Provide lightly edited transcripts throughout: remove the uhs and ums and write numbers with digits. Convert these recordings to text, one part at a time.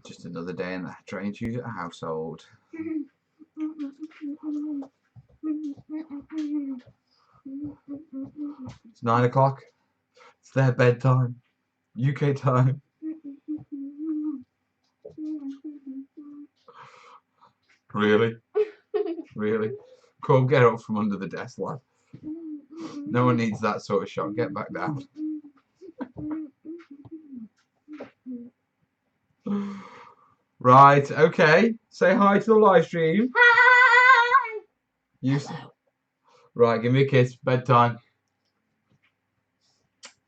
Just another day in the Strange User household. It's 9 o'clock. It's their bedtime. UK time. Really? Really? Come get up from under the desk, lad. No one needs that sort of shock. Get back down. Right, okay. Say hi to the live stream. Hi! You right, give me a kiss. Bedtime.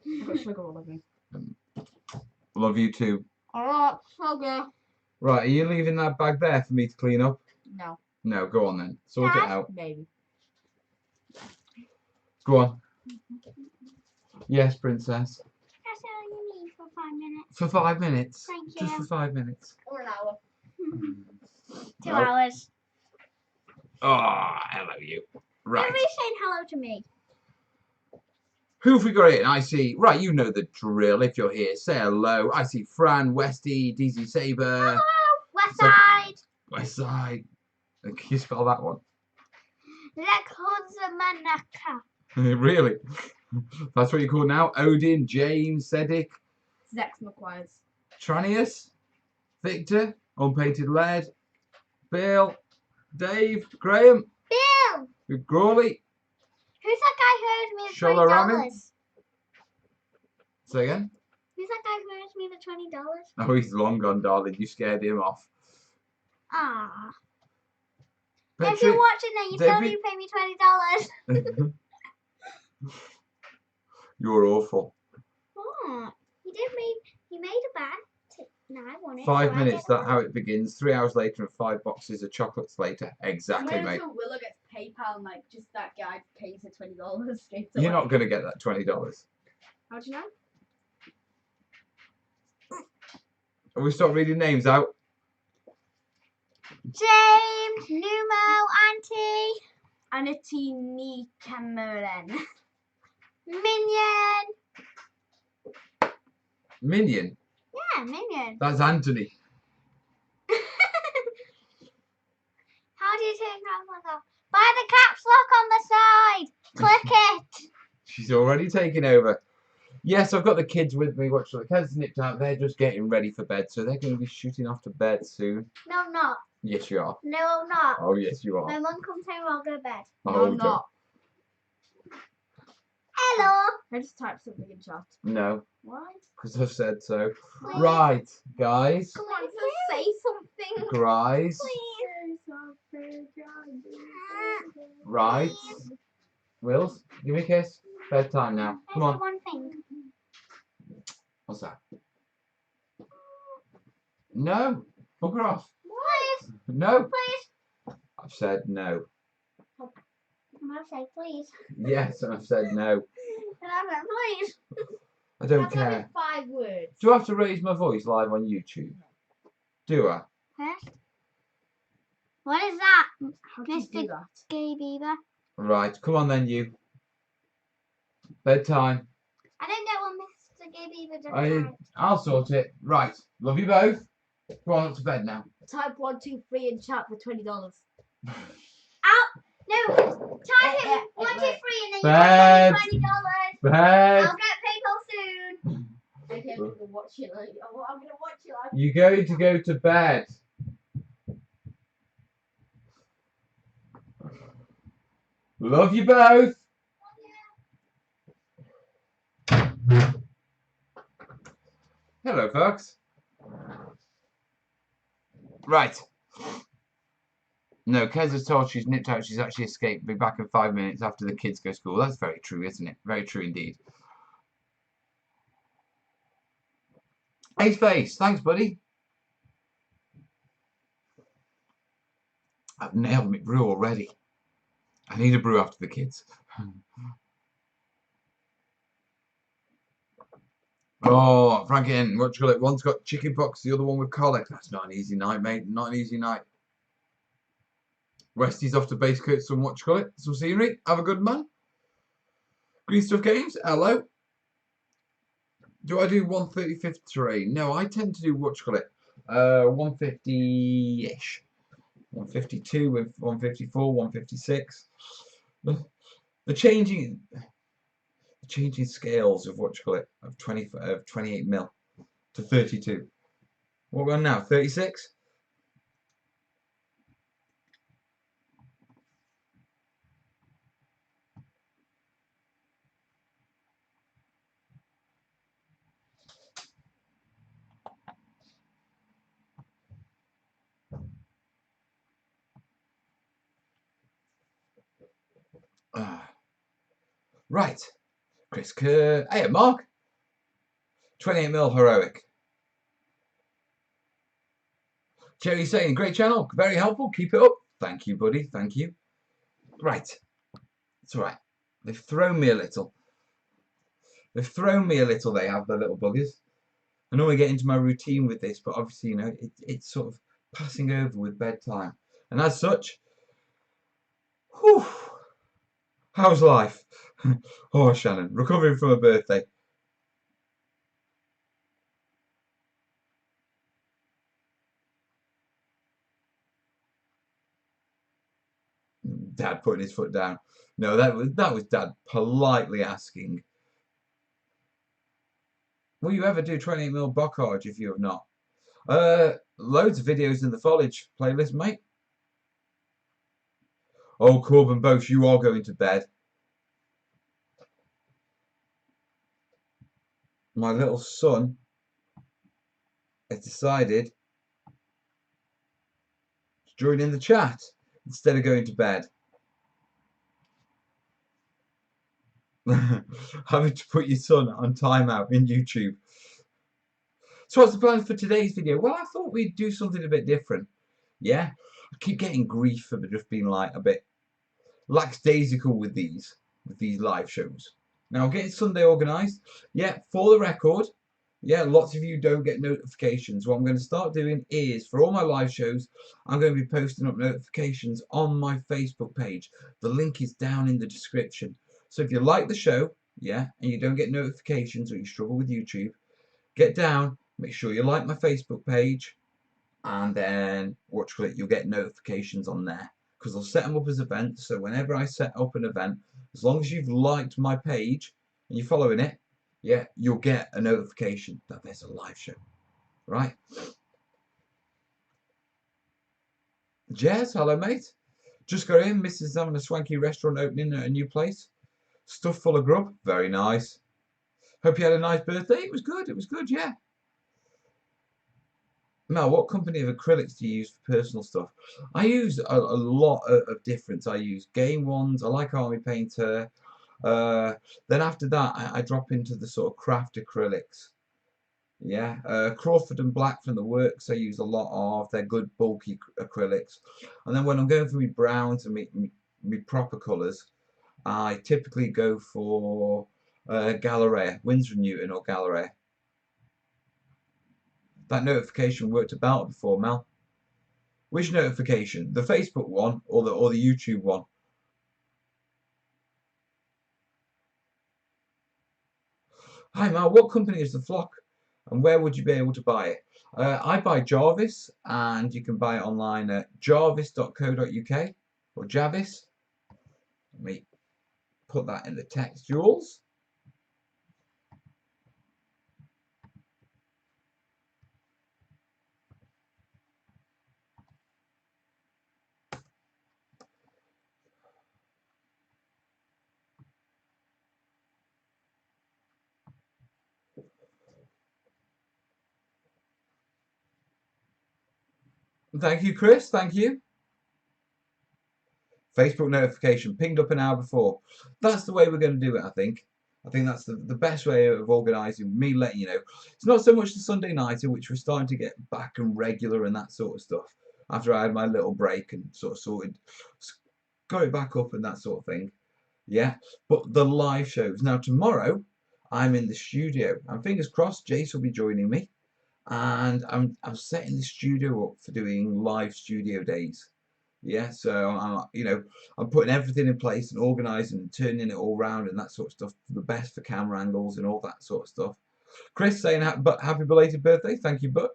I've got sugar all over me. Love you too. Oh, sugar. Right, are you leaving that bag there for me to clean up? No. No, go on then. Sort it out. Maybe. Go on. Yes, princess. That's all you need for 5 minutes. For 5 minutes? Thank you. Just for 5 minutes. Or an hour. 2 Oh. hours. Oh, hello you. Right. Everybody's saying hello to me. Who have we got in? I see. Right, you know the drill. If you're here, say hello. I see Fran, Westy, DZ Saber. Hello, West Side. West Side. Can you spell that one? Lekhozamanaka. Really? That's what you call now? Odin, James, Sedic, Zex McQuires. Tranius, Victor, Unpainted Lead, Bill, Dave, Graham, Bill! Crawley. Who's that guy who owes me the Sholaramin? $20? Say again? Who's that guy who owes me the $20? Oh, he's long gone, darling. You scared him off. Ah. Patrick, If you're watching then, you still need to pay me $20. You're awful. Oh, he made a bag. No, I want it. 5 minutes, that's how it begins. 3 hours later and 5 boxes of chocolates later. Exactly, mate. Willow gets PayPal and like just that guy pays her $20 straight You're not going to get that $20. How do you know? Have we stopped reading names out? James, Numo, Auntie, Anatini Cameron, Minion. Minion? Yeah, Minion. That's Anthony. How do you take caps lock off? Buy the caps lock on the side. Click it. She's already taken over. Yes, I've got the kids with me. Watch the kids nipped out. They're just getting ready for bed, so they're going to be shooting off to bed soon. No, I'm not. Yes, you are. No, I'm not. Oh, yes, you are. My mum comes home, I'll go to bed. Oh, No, I'm not. Hello. I just typed something in chat. No, Why? because I've said so. Please. Right, guys. Come on, say something. Guys. Please. Right. Wills, give me a kiss. Bedtime now. Come There's on. one thing. What's that? No. Bugger off. Please. No. Please. I've said no. I'm going to say please. Yes, and I've said no. And I'm like, please. I don't That's only care. 5 words. Do I have to raise my voice live on YouTube? Do I? Huh? What is that? How do you Mr. do that? Gay Beaver. Right, come on then, you. Bedtime. I don't get what Mr. Gay Beaver does. I'll sort it. Right, love you both. Go on up to bed now. Type 1, 2, 3 in chat for $20. No, type it 1, 2, 3 and then you Bed. get $20. Bed. I'll get PayPal soon. Okay, I'm gonna watch it like I'm gonna watch it like You're going to go to bed. Love you both. Hello, folks. Right. No, Kez has told she's nipped out. She's actually escaped. Be back in 5 minutes after the kids go to school. That's very true, isn't it? Very true indeed. Ace Face, thanks, buddy. I've nailed my brew already. I need a brew after the kids. Oh, Franken, what you call it? One's got chicken pox, the other one with colic. That's not an easy night, mate. Not an easy night. Westy's off to base coat some what you call it? Some scenery. Have a good man. Green Stuff Games, hello. Do I do 135th terrain? No, I tend to do what you call it? 150-ish. 152 with 154, 156. The changing scales of what you call it of 28 mil to 32. What we're on now? 36. Right, Chris Kerr. Hey, Mark. 28 mil heroic. Jerry saying, great channel, very helpful. Keep it up. Thank you, buddy. Thank you. Right, it's all right. They've thrown me a little. They have, the little buggers. I normally get into my routine with this, but obviously, you know, it's sort of passing over with bedtime. And as such, whew, how's life? Oh, Shannon, recovering from a birthday. Dad putting his foot down. No, that was Dad politely asking, will you ever do 28 mil bocage if you have not? Loads of videos in the foliage playlist, mate. Oh, Corbin Bosch, you are going to bed. My little son has decided to join in the chat instead of going to bed. Having to put your son on timeout in YouTube. So what's the plan for today's video? Well, I thought we'd do something a bit different. Yeah, I keep getting grief for just being like a bit lackadaisical with these live shows. Now, getting Sunday organised. Yeah, for the record, yeah, lots of you don't get notifications. What I'm going to start doing is, for all my live shows, I'm going to be posting up notifications on my Facebook page. The link is down in the description. So if you like the show, yeah, and you don't get notifications or you struggle with YouTube, get down, make sure you like my Facebook page, and then you'll get notifications on there. Because I'll set them up as events, so whenever I set up an event, as long as you've liked my page and you're following it, yeah, you'll get a notification that there's a live show, right? Jez, hello mate. Just got in, Mrs. having a swanky restaurant opening at a new place. Stuff full of grub, very nice. Hope you had a nice birthday. It was good, yeah. Mel, what company of acrylics do you use for personal stuff? I use a lot of different. I use game ones. I like Army Painter. Then after that, I drop into the sort of craft acrylics. Yeah, Crawford and Black from the works I use a lot of. They're good bulky acrylics. And then when I'm going for my browns and me proper colours, I typically go for Galleria, Winsor & Newton or Galleria. That notification worked about before, Mel. Which notification? The Facebook one or the YouTube one? Hi Mel, what company is the flock and where would you be able to buy it? I buy Jarvis and you can buy it online at jarvis.co.uk or Javis. Let me put that in the text, Jules. Thank you, Chris. Thank you. Facebook notification pinged up an hour before. That's the way we're going to do it, I think. I think that's the best way of organising, me letting you know. It's not so much the Sunday nighter, which we're starting to get back and regular and that sort of stuff. After I had my little break and sort of got it back up and that sort of thing. Yeah, but the live shows. Now, tomorrow, I'm in the studio. And fingers crossed, Jace will be joining me. And I'm setting the studio up for doing live studio days. Yeah, so I'm putting everything in place and organising and turning it all around and that sort of stuff for the best for camera angles and all that sort of stuff. Chris saying happy belated birthday, thank you, bud.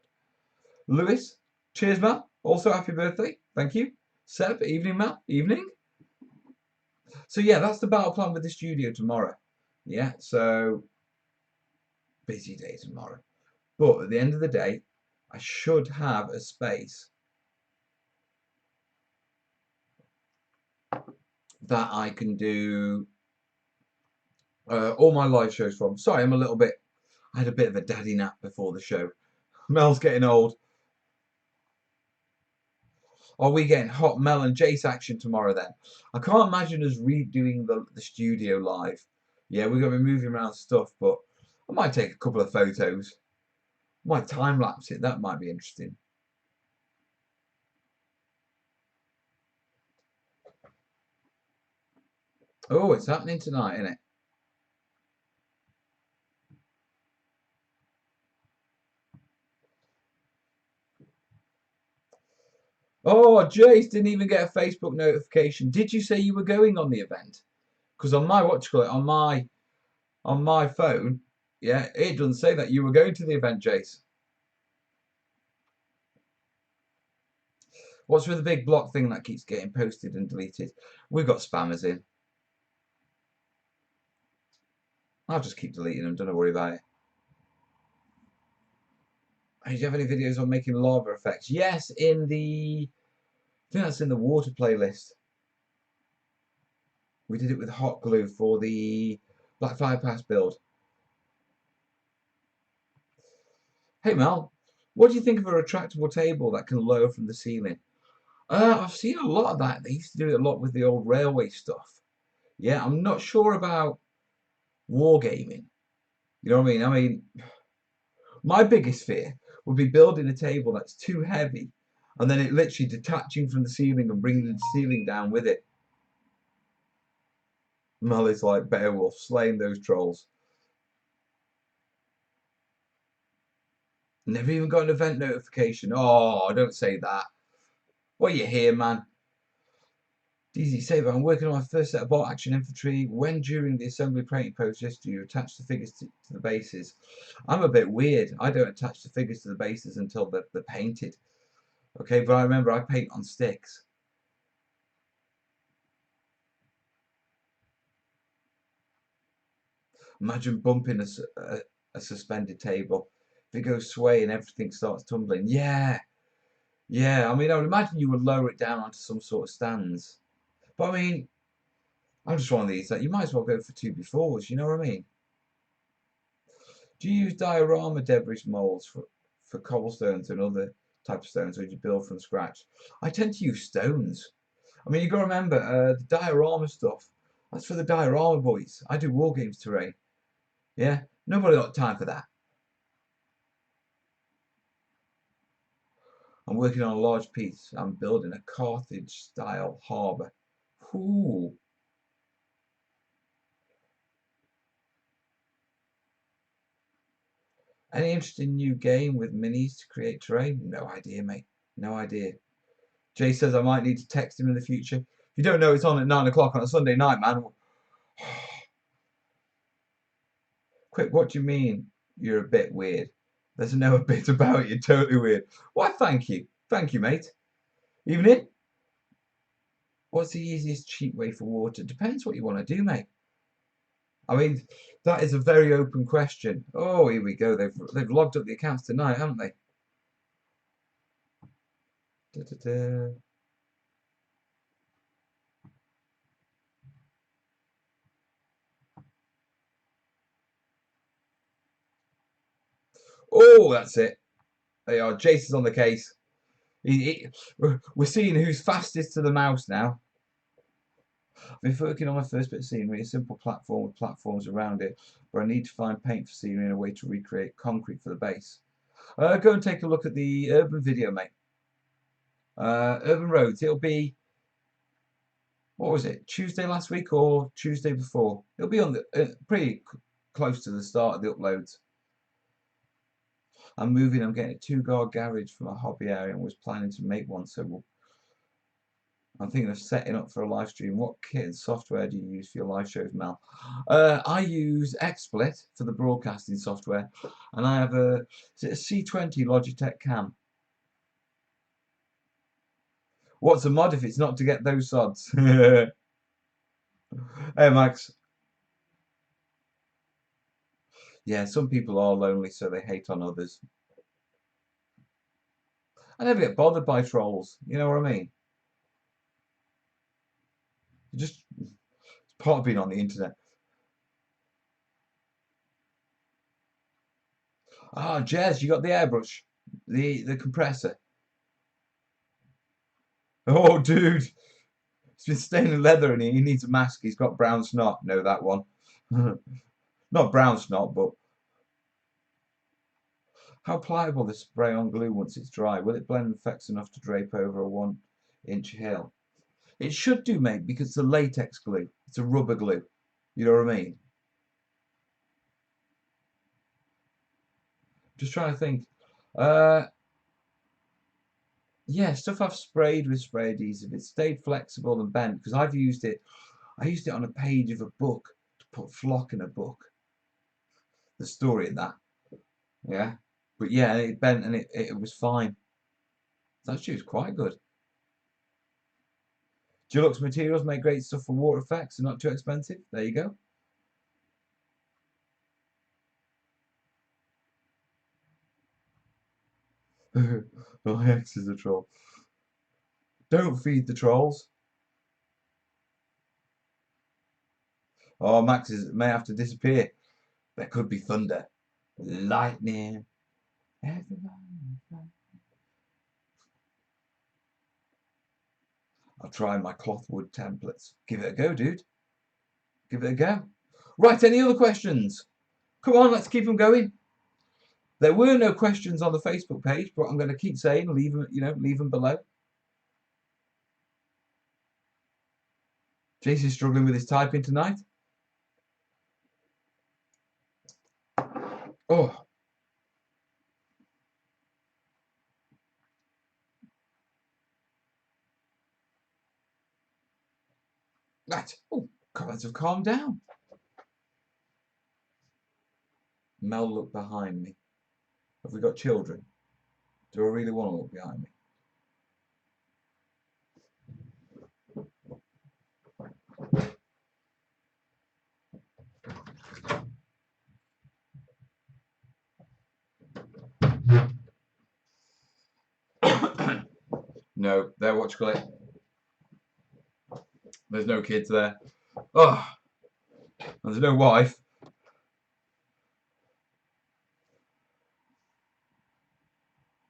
Lewis, cheers, Mal. Also, happy birthday. Thank you. Seb, evening, Mal. Evening. So, yeah, that's the battle plan with the studio tomorrow. Yeah, so busy day tomorrow. But at the end of the day, I should have a space that I can do all my live shows from. Sorry, I had a bit of a daddy nap before the show. Mel's getting old. Are we getting hot Mel and Jace action tomorrow then? I can't imagine us redoing the studio live. Yeah, we're going to be moving around stuff, but I might take a couple of photos. Might time lapse it. That might be interesting. Oh, it's happening tonight, isn't it? Oh, Jace didn't even get a Facebook notification. Did you say you were going on the event? Because on my on my phone, yeah, it doesn't say that you were going to the event, Jace. What's with the big block thing that keeps getting posted and deleted? We've got spammers in. I'll just keep deleting them. Don't worry about it. Hey, do you have any videos on making lava effects? Yes, I think that's in the water playlist. We did it with hot glue for the Black Fire Pass build. Hey Mel, what do you think of a retractable table that can lower from the ceiling? I've seen a lot of that. They used to do it a lot with the old railway stuff. Yeah, I'm not sure about wargaming. You know what I mean? My biggest fear would be building a table that's too heavy and then it literally detaching from the ceiling and bringing the ceiling down with it. Mel is like Beowulf slaying those trolls. Never even got an event notification. Oh, don't say that. What you hear, man? DZ Saber, I'm working on my first set of bolt action infantry. When during the assembly painting process do you attach the figures to the bases? I'm a bit weird. I don't attach the figures to the bases until they're painted. Okay, but I remember I paint on sticks. Imagine bumping a suspended table. If it goes sway and everything starts tumbling. Yeah, yeah. I would imagine you would lower it down onto some sort of stands. But I'm just one of these that you might as well go for 2x4s, you know what I mean? Do you use diorama debris molds for cobblestones and other type of stones, or do you build from scratch? I tend to use stones. You've got to remember, the diorama stuff, that's for the diorama boys. I do war games terrain. Yeah, nobody got time for that. I'm working on a large piece. I'm building a Carthage-style harbour. Ooh. Any interesting new game with minis to create terrain? No idea, mate. No idea. Jay says I might need to text him in the future. If you don't know, it's on at 9 o'clock on a Sunday night, man. Quick, what do you mean you're a bit weird? There's no a bit about you, totally weird. Why, thank you. Thank you, mate. Evening? What's the easiest, cheap way for water? Depends what you want to do, mate. That is a very open question. Oh, here we go. They've logged up the accounts tonight, haven't they? Da, da, da. Oh, that's it. They are. Jason's on the case. We're seeing who's fastest to the mouse now. I've been working on my first bit of scenery, a simple platform with platforms around it, where I need to find paint for scenery and a way to recreate concrete for the base. Go and take a look at the urban video, mate. Urban roads. It'll be, what was it, Tuesday last week or Tuesday before? It'll be on the pretty close to the start of the uploads. I'm getting a 2-car garage for my hobby area and was planning to make one, so I'm thinking of setting up for a live stream. What kit and software do you use for your live shows, Mel? I use XSplit for the broadcasting software, and I have a C20 Logitech cam. What's a mod if it's not to get those sods? Hey, Max. Yeah, some people are lonely, so they hate on others. I never get bothered by trolls. You know what I mean? Just it's part of being on the internet. Ah, Jez, you got the airbrush, the compressor. Oh, dude, he's been staining leather and he needs a mask. He's got brown snot. No, that one. Not brown snot, but how pliable this spray-on glue once it's dry? Will it blend effects enough to drape over a 1-inch hill? It should do, mate, because it's a latex glue. It's a rubber glue. You know what I mean? Just trying to think. Yeah, stuff I've sprayed with spray adhesive. It stayed flexible and bent because I've used it. I used it on a page of a book to put flock in a book. The story in that. Yeah. But yeah, it bent and it was fine. Actually, it was quite good. Dulux materials make great stuff for water effects and not too expensive. There you go. My ex is a troll. Don't feed the trolls. Oh, Max may have to disappear. There could be thunder, lightning. I'll try my clothwood templates. Give it a go, dude. Give it a go. Right, any other questions? Come on, let's keep them going. There were no questions on the Facebook page, but I'm going to keep saying, leave them, leave them below. Jason's struggling with his typing tonight. Oh. Right. Oh, comments have calmed down. Mel, look behind me. Have we got children? Do I really want to look behind me? No, there, watch clip. There's no kids there. Oh, there's no wife.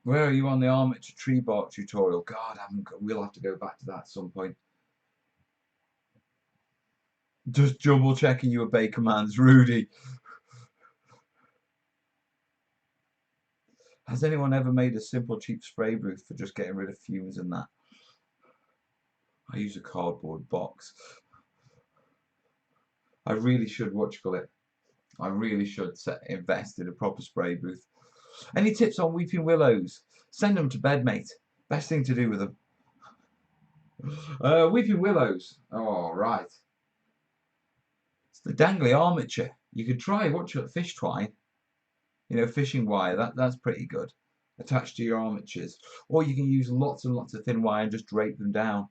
Where are you on the armature tree bark tutorial? God, we'll have to go back to that at some point. Just double checking you obey commands, Rudy. Has anyone ever made a simple cheap spray booth for just getting rid of fumes and that? I use a cardboard box. I really should it. I really should invest in a proper spray booth. Any tips on weeping willows? Send them to bed, mate. Best thing to do with them. Weeping willows. Oh, right. It's the dangly armature. You could try fish twine. Fishing wire. That's pretty good. Attached to your armatures. Or you can use lots and lots of thin wire and just drape them down.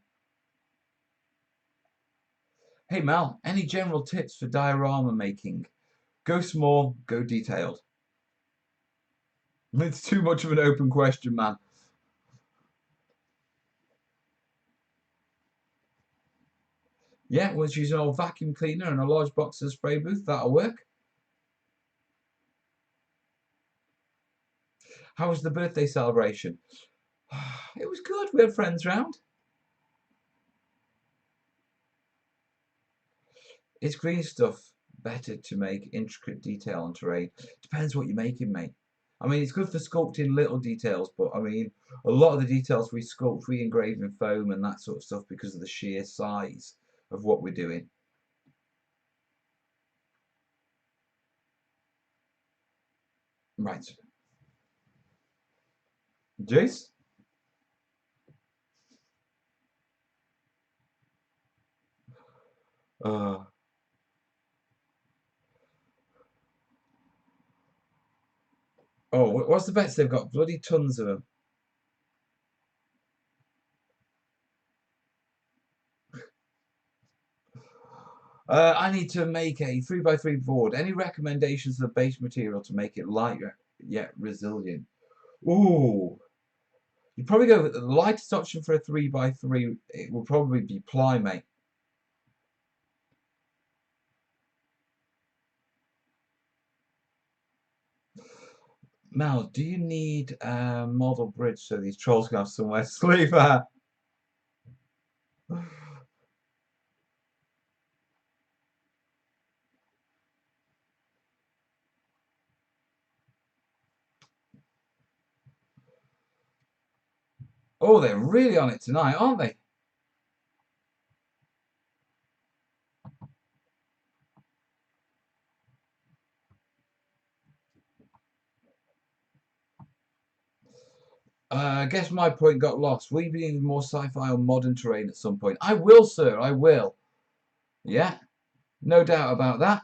Hey Mal, any general tips for diorama making? Go small, go detailed. It's too much of an open question, man. Yeah, once use an old vacuum cleaner and a large box of spray booth, that'll work. How was the birthday celebration? It was good. We had friends round. Is green stuff better to make intricate detail on terrain? Depends what you're making, mate. I mean, it's good for sculpting little details, but I mean, a lot of the details we sculpt, we engrave in foam and that sort of stuff because of the sheer size of what we're doing. Right. Jace? Oh, what's the bets? They've got bloody tons of them. I need to make a 3x3 board. Any recommendations of the base material to make it lighter yet resilient? Ooh. You'd probably go with the lightest option for a 3x3. It will probably be ply, mate. Mel, do you need a model bridge so these trolls can have somewhere to sleep at? Oh, they're really on it tonight, aren't they? I guess my point got lost. Will you be in more sci-fi or modern terrain at some point? I will, sir. I will. Yeah, no doubt about that.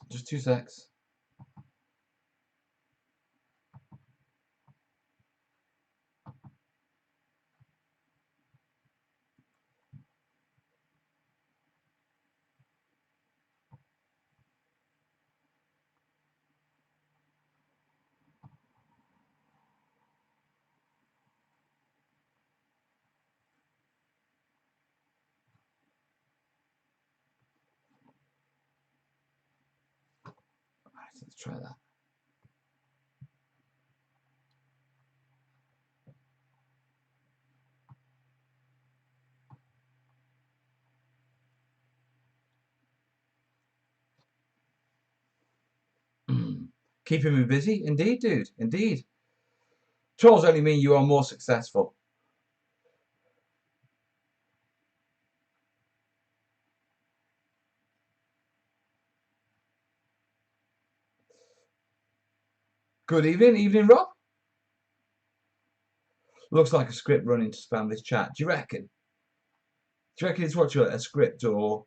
Just 2 secs. Right, let's try that. Keeping me busy? Indeed, dude. Indeed. Trolls only mean you are more successful. Good evening. Evening, Rob. Looks like a script running to spam this chat. Do you reckon? Do you reckon it's what, a script or...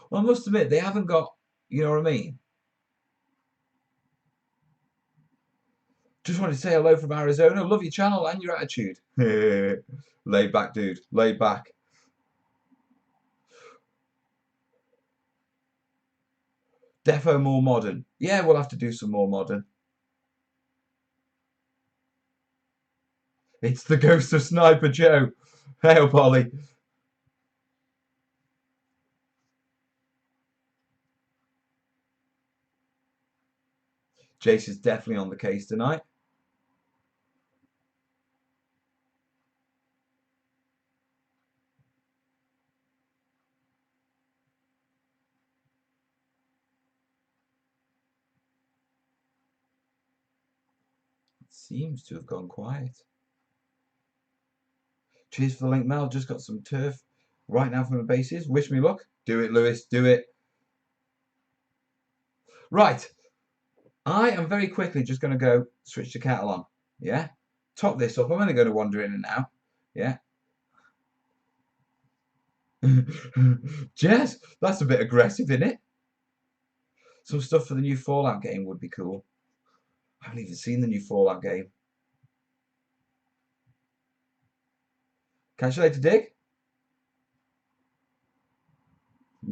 Well, I must admit, they haven't got... You know what I mean? Just wanted to say hello from Arizona. Love your channel and your attitude. Laid back, dude. Laid back. Defo more modern. Yeah, we'll have to do some more modern. It's the ghost of Sniper Joe. Hail, Polly. Jace is definitely on the case tonight. It seems to have gone quiet. Cheers for the link, Mel. Just got some turf right now from the bases. Wish me luck. Do it, Lewis. Do it. Right. I am very quickly just going to go switch the kettle on. Yeah. Top this up. I'm only going to wander in and out. Yeah. Jess, that's a bit aggressive, isn't it? Some stuff for the new Fallout game would be cool. I haven't even seen the new Fallout game. Catch you later, Dick.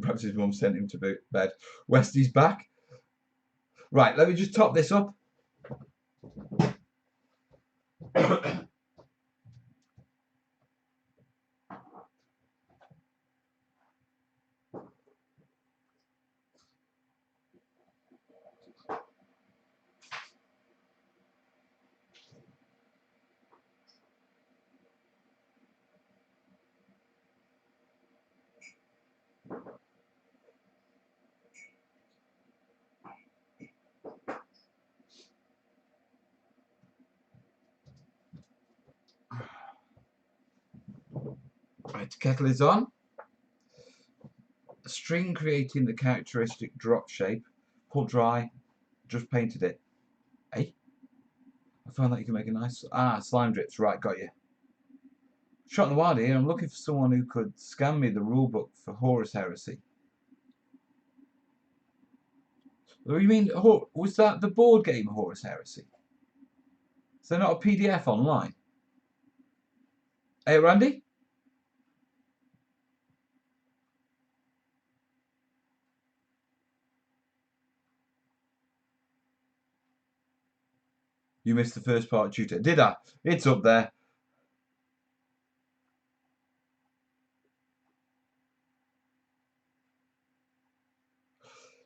Perhaps his mum sent him to bed. Westy's back. Right, let me just top this up. Right, the kettle is on. String creating the characteristic drop shape. Pull dry. Just painted it. Eh? I found that you can make a nice... slime drips. Right, got you. Shot in the wild here. I'm looking for someone who could scan me the rulebook for Horus Heresy. What do you mean? Was that the board game Horus Heresy? Is there not a PDF online? Hey, Randy? You missed the first part, tutor. Did I? It's up there.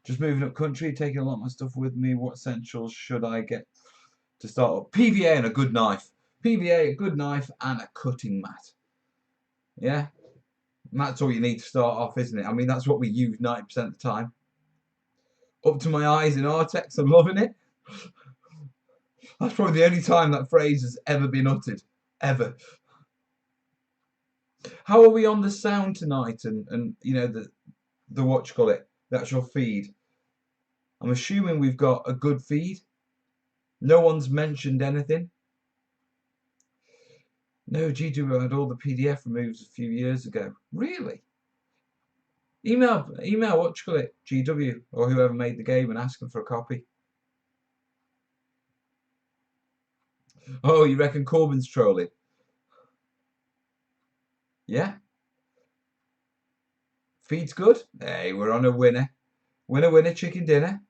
Just moving up country, taking a lot of my stuff with me. What essentials should I get to start up? PVA and a good knife. PVA, a good knife, and a cutting mat. Yeah? And that's all you need to start off, isn't it? I mean, that's what we use 90% of the time. Up to my eyes in Artex, I'm loving it. That's probably the only time that phrase has ever been uttered. Ever. How are we on the sound tonight and you know, the what you call it, the actual feed? I'm assuming we've got a good feed. No one's mentioned anything. No, GW had all the PDF removes a few years ago. Really? Email what you call it, GW, or whoever made the game and ask them for a copy. Oh, you reckon Corbyn's trolling? Yeah? Feed's good? Hey, we're on a winner. Winner, winner, chicken dinner.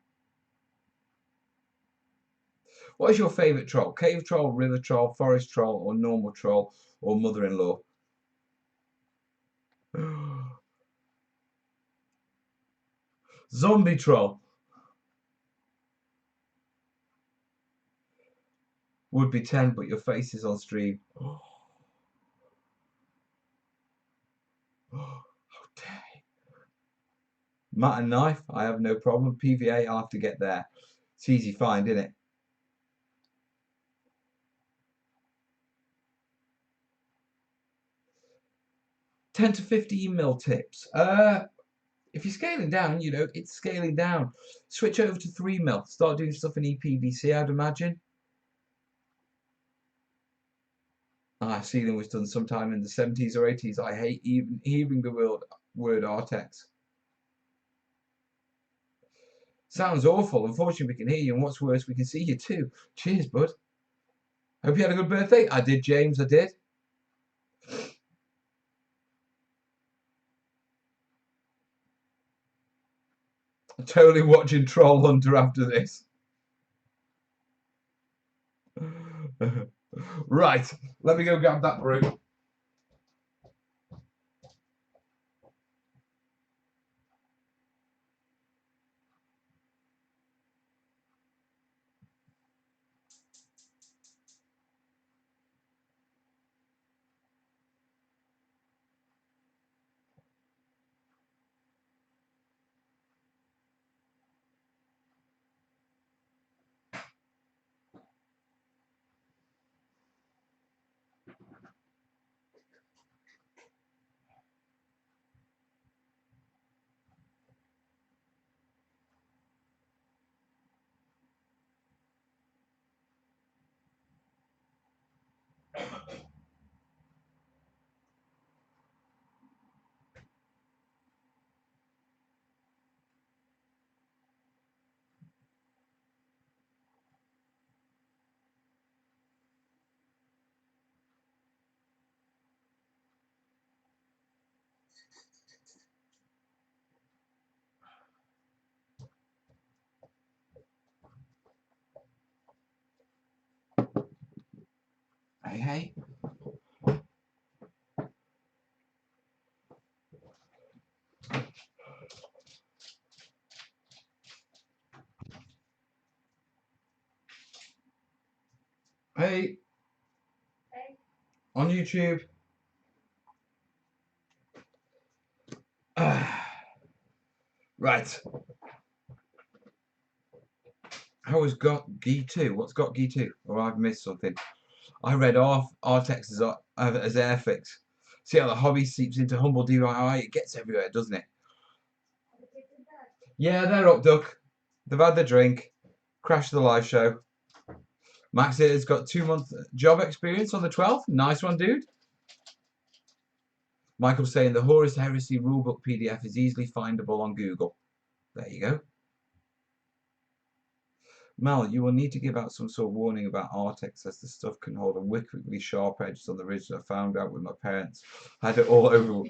What is your favourite troll? Cave troll, river troll, forest troll, or normal troll, or mother-in-law? Zombie troll. Would be 10, but your face is on stream. Oh, how dare you. Mat and knife, I have no problem. PVA, I'll have to get there. It's easy find, isn't it? $10 to $15 tips. If you're scaling down, you know, it's scaling down. Switch over to 3mm. Start doing stuff in EPVC, I'd imagine. Sealing was done sometime in the 70s or 80s. I hate even hearing the word Artex. Sounds awful. Unfortunately, we can hear you, and what's worse, we can see you too. Cheers, bud. Hope you had a good birthday. I did, James. I did. Totally watching Troll Hunter after this. Right, let me go grab that brew. Hey, hey. Hey. Hey. On YouTube. Right. How has got Gi 2? What's got Gi 2? Or I've missed something. I read off Artex as Airfix. See how the hobby seeps into humble DIY? It gets everywhere, doesn't it? Yeah, they're up, Duck. They've had their drink. Crashed the live show. Max has got 2 month job experience on the 12th. Nice one, dude. Michael's saying the Horus Heresy rulebook PDF is easily findable on Google. There you go. Mel, you will need to give out some sort of warning about Artex as the stuff can hold a wickedly sharp edges on the ridge that I found out with my parents. I had it all over.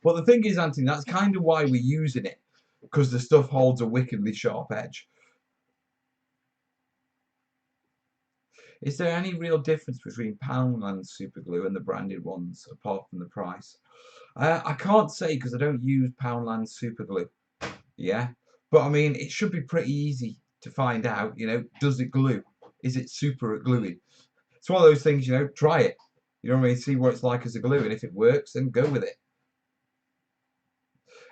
Well, the thing is, Anthony, that's kind of why we're using it, because the stuff holds a wickedly sharp edge. Is there any real difference between Poundland superglue and the branded ones, apart from the price? I can't say because I don't use Poundland superglue. Yeah, but I mean, it should be pretty easy to find out. You know, does it glue? Is it super at gluing? It's one of those things. You know, try it. You know what I mean? See what it's like as a glue, and if it works, then go with it.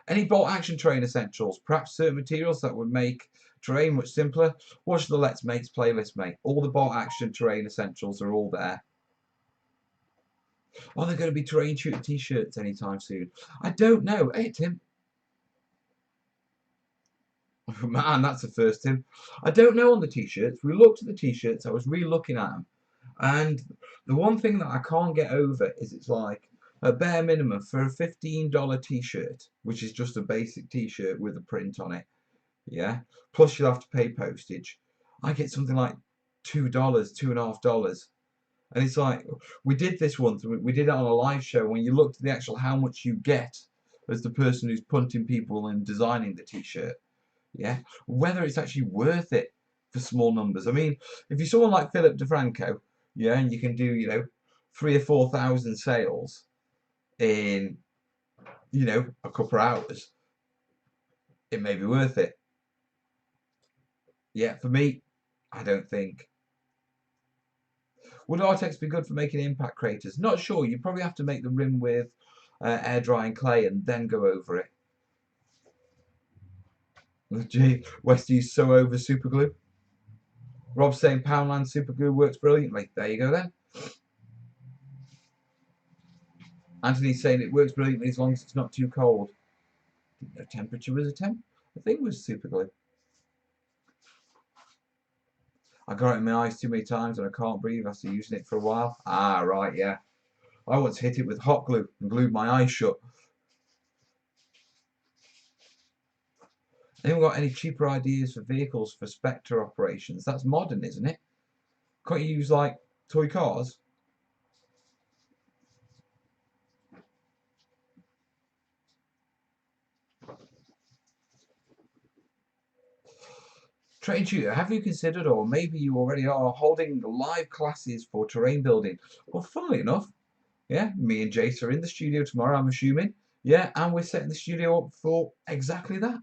Any bolt action terrain essentials? Perhaps certain materials that would make terrain much simpler. Watch the Let's Makes playlist, mate. All the bolt action terrain essentials are all there. Are there going to be terrain shooter t-shirts anytime soon? I don't know. Hey, Tim. Man, that's the first, Tim. I don't know on the t-shirts. We looked at the t-shirts. I was re-looking at them. And the one thing that I can't get over is it's like a bare minimum for a $15 t-shirt, which is just a basic t-shirt with a print on it. Yeah. Plus you'll have to pay postage. I get something like $2, $2.50. And it's like, we did this once, we did it on a live show. When you looked at the actual how much you get as the person who's punting people and designing the t-shirt, yeah, whether it's actually worth it for small numbers. I mean, if you're someone like Philip DeFranco, yeah, and you can do, you know, 3,000 or 4,000 sales in, you know, a couple of hours, it may be worth it. Yeah, for me, I don't think. Would Artex be good for making impact craters? Not sure. You probably have to make the rim with air drying clay and then go over it. Gee, Westie's so over super glue. Rob's saying Poundland super glue works brilliantly. There you go then. Anthony's saying it works brilliantly as long as it's not too cold. Didn't know temperature was a temp. The thing was super glue. I got it in my eyes too many times and I can't breathe after using it for a while. Ah, right, yeah. I once hit it with hot glue and glued my eyes shut. Anyone got any cheaper ideas for vehicles for Spectre operations? That's modern, isn't it? Can't you use like toy cars? Terrain Tutor, have you considered, or maybe you already are, holding live classes for terrain building? Well, funnily enough, yeah, me and Jace are in the studio tomorrow, I'm assuming. Yeah, and we're setting the studio up for exactly that.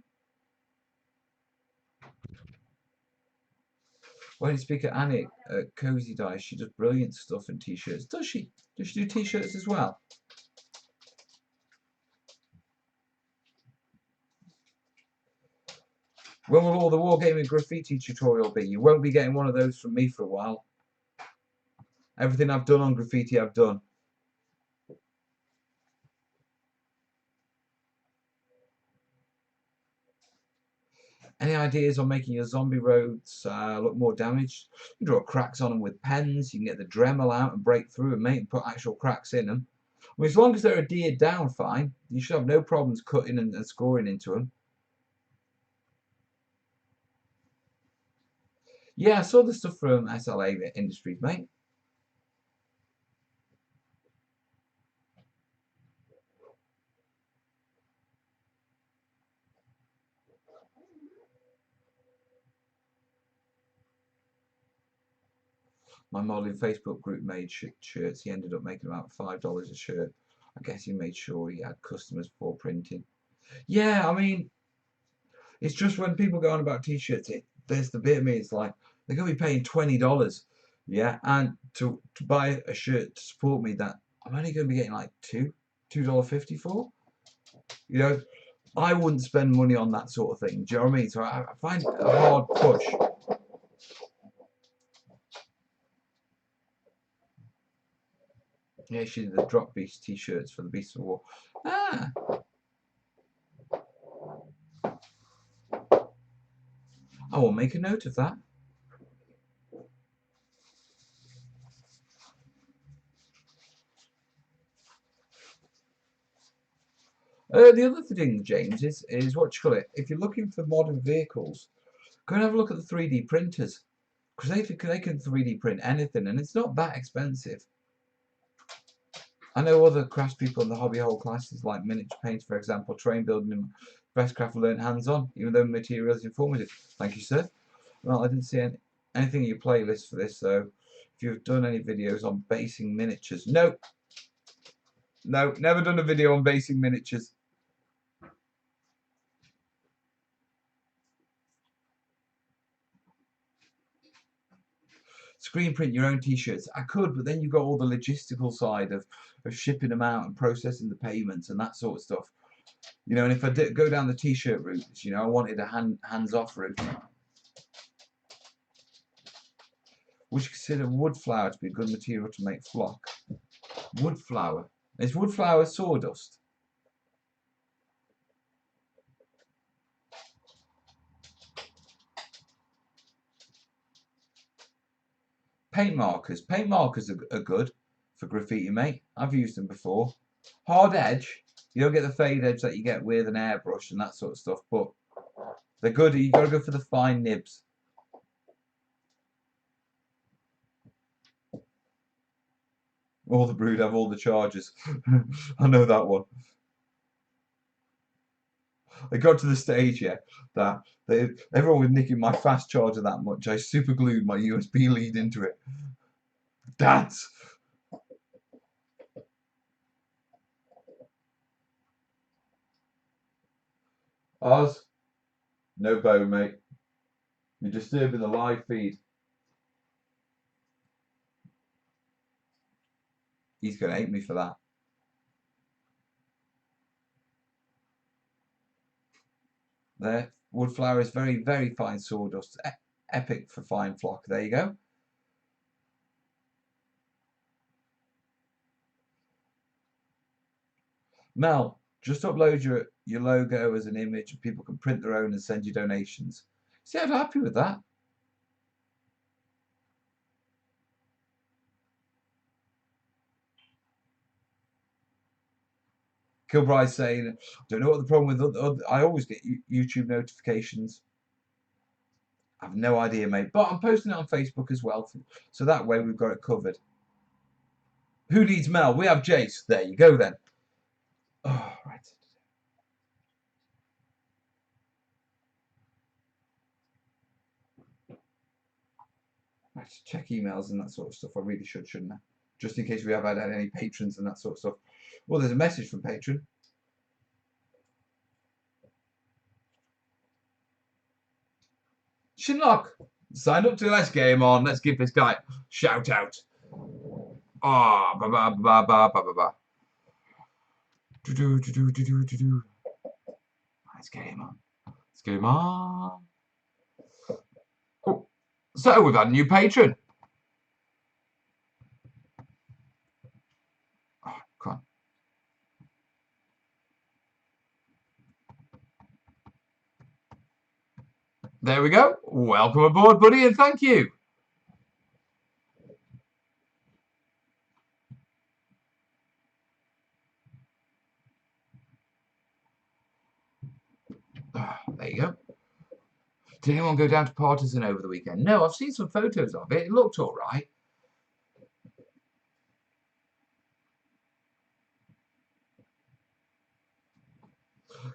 When you speak at Annie at Cozy Dice, she does brilliant stuff in t-shirts. Does she? Does she do t-shirts as well? When will all the wargaming graffiti tutorial be? You won't be getting one of those from me for a while. Everything I've done on graffiti, I've done. Any ideas on making your zombie roads look more damaged? You draw cracks on them with pens. You can get the Dremel out and break through them, mate, and put actual cracks in them. I mean, as long as they're adhered down fine, you should have no problems cutting and scoring into them. Yeah, I saw the stuff from SLA Industries, mate. My modelling Facebook group made shirts. He ended up making about $5 a shirt. I guess he made sure he had customers before printing. Yeah, I mean, it's just when people go on about t-shirts, there's the bit of me, it's like, they're going to be paying $20, yeah, and to buy a shirt to support me that I'm only going to be getting like $2.50 for. You know, I wouldn't spend money on that sort of thing. Do you know what I mean? So I find it a hard push. Yeah, she did the Drop Beast t-shirts for the Beast of War. Ah. I will make a note of that. The other thing, James, is what you call it. If you're looking for modern vehicles, go and have a look at the 3D printers, because they can 3D print anything, and it's not that expensive. I know other crafts people in the hobby hold classes like miniature paints, for example, train building and best craft learned hands-on, even though material is informative. Thank you, sir. Well, I didn't see anything in your playlist for this, so if you've done any videos on basing miniatures, no, never done a video on basing miniatures. Screen print your own t-shirts. I could, but then you've got all the logistical side of shipping them out and processing the payments and that sort of stuff. You know, and if I go down the t-shirt route, you know, I wanted a hands-off route. Would you consider wood flour to be a good material to make flock? Wood flour. Is wood flour sawdust? Paint markers. Paint markers are good for graffiti, mate. I've used them before. Hard edge. You don't get the fade edge that you get with an airbrush and that sort of stuff, but they're good. You got to go for the fine nibs. All the brood have all the charges. I know that one. I got to the stage, yeah, that everyone was nicking my fast charger that much. I super glued my USB lead into it. Dads! Oz, no bow, mate. You're disturbing the live feed. He's going to hate me for that. There, wood flour is very, very fine sawdust. Epic for fine flock. There you go. Mel, just upload your logo as an image and people can print their own and send you donations. See, I'm happy with that. Kilbride saying, don't know what the problem with I always get YouTube notifications. I've no idea, mate. But I'm posting it on Facebook as well, so that way we've got it covered. Who needs Mel? We have Jace. There you go then. Oh, right. Right, check emails and that sort of stuff. I really should, shouldn't I? Just in case we have had any patrons and that sort of stuff. Well, there's a message from patron. Shinlock, sign up to Let's Game On. Let's give this guy shout out. Ah, ba ba ba ba ba ba ba. Do do do do do do do do. Let's get him on. Let's get him on. Oh, so we've had a new patron. Oh, come on. There we go. Welcome aboard, buddy, and thank you. Oh, there you go. Did anyone go down to Partisan over the weekend? No, I've seen some photos of it. It looked all right.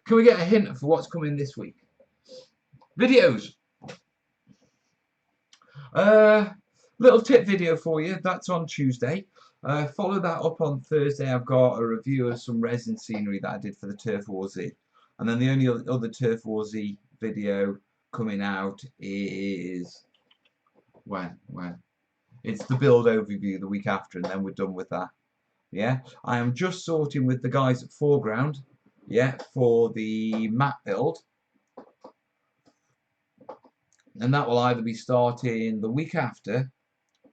Can we get a hint for what's coming this week? Videos. Little tip video for you. That's on Tuesday. Follow that up on Thursday. I've got a review of some resin scenery that I did for the Turf War Z. And then the only other Turf War Z video coming out is when? It's the build overview the week after, and then we're done with that. Yeah, I am just sorting with the guys at Foreground. Yeah, for the map build. And that will either be starting the week after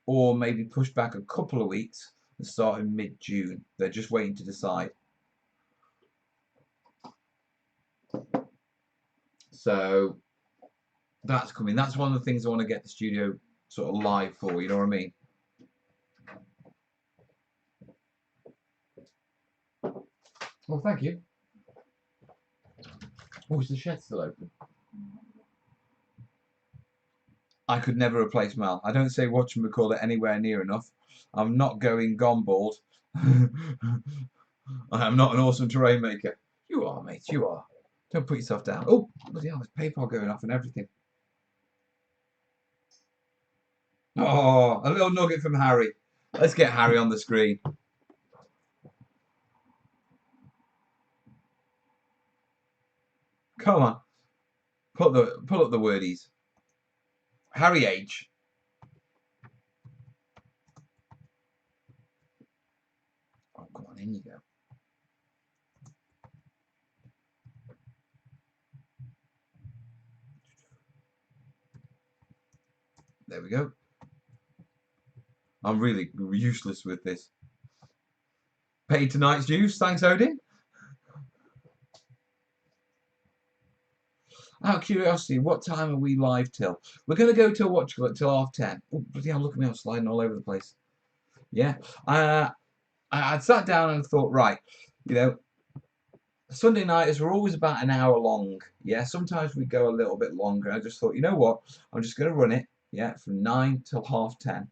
or maybe pushed back a couple of weeks and start in mid-June. They're just waiting to decide. So That's coming. That's one of the things I want to get the studio sort of live for, you know what I mean? Well, thank you. Oh, is the shed still open? I could never replace Mel. I don't say whatchamacallit anywhere near enough. I'm not going gone bald. I am not an awesome terrain maker. You are, mate, you are. Don't put yourself down. Oh, bloody hell, there's PayPal going off and everything. Oh, a little nugget from Harry. Let's get Harry on the screen. Come on. Pull up the wordies. Harry H. Oh, come on, in you go. There we go. I'm really useless with this. Paid tonight's dues. Thanks, Odin. Out of curiosity, what time are we live till? We're going to go till what? Till 10:30. Oh, bloody hell, look at me, I'm sliding all over the place. Yeah. I'd sat down and thought, right, you know, Sunday nights were always about an hour long. Yeah, sometimes we go a little bit longer. I just thought, you know what? I'm just going to run it, yeah, from 9 till 10:30.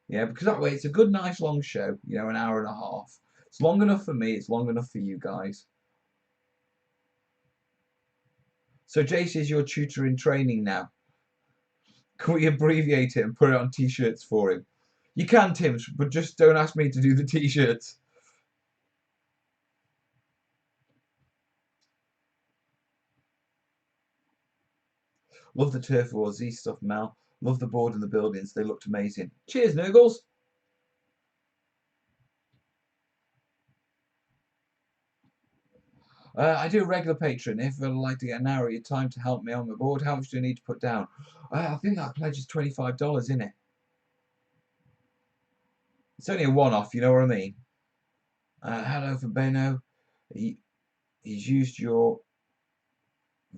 Yeah, because that way it's a good, nice long show, you know, an hour and a half. It's long enough for me, it's long enough for you guys. So Jace is your tutor in training now. Can we abbreviate it and put it on t-shirts for him? You can, Tim, but just don't ask me to do the t-shirts. Love the Turf War Z stuff, Mel. Love the board and the buildings. They looked amazing. Cheers, Nurgles. I do a regular patron. If I'd like to get an hour of your time to help me on my board, how much do I need to put down? I think that pledge is $25, isn't it? It's only a one-off, you know what I mean? Hello from Beno. He's used your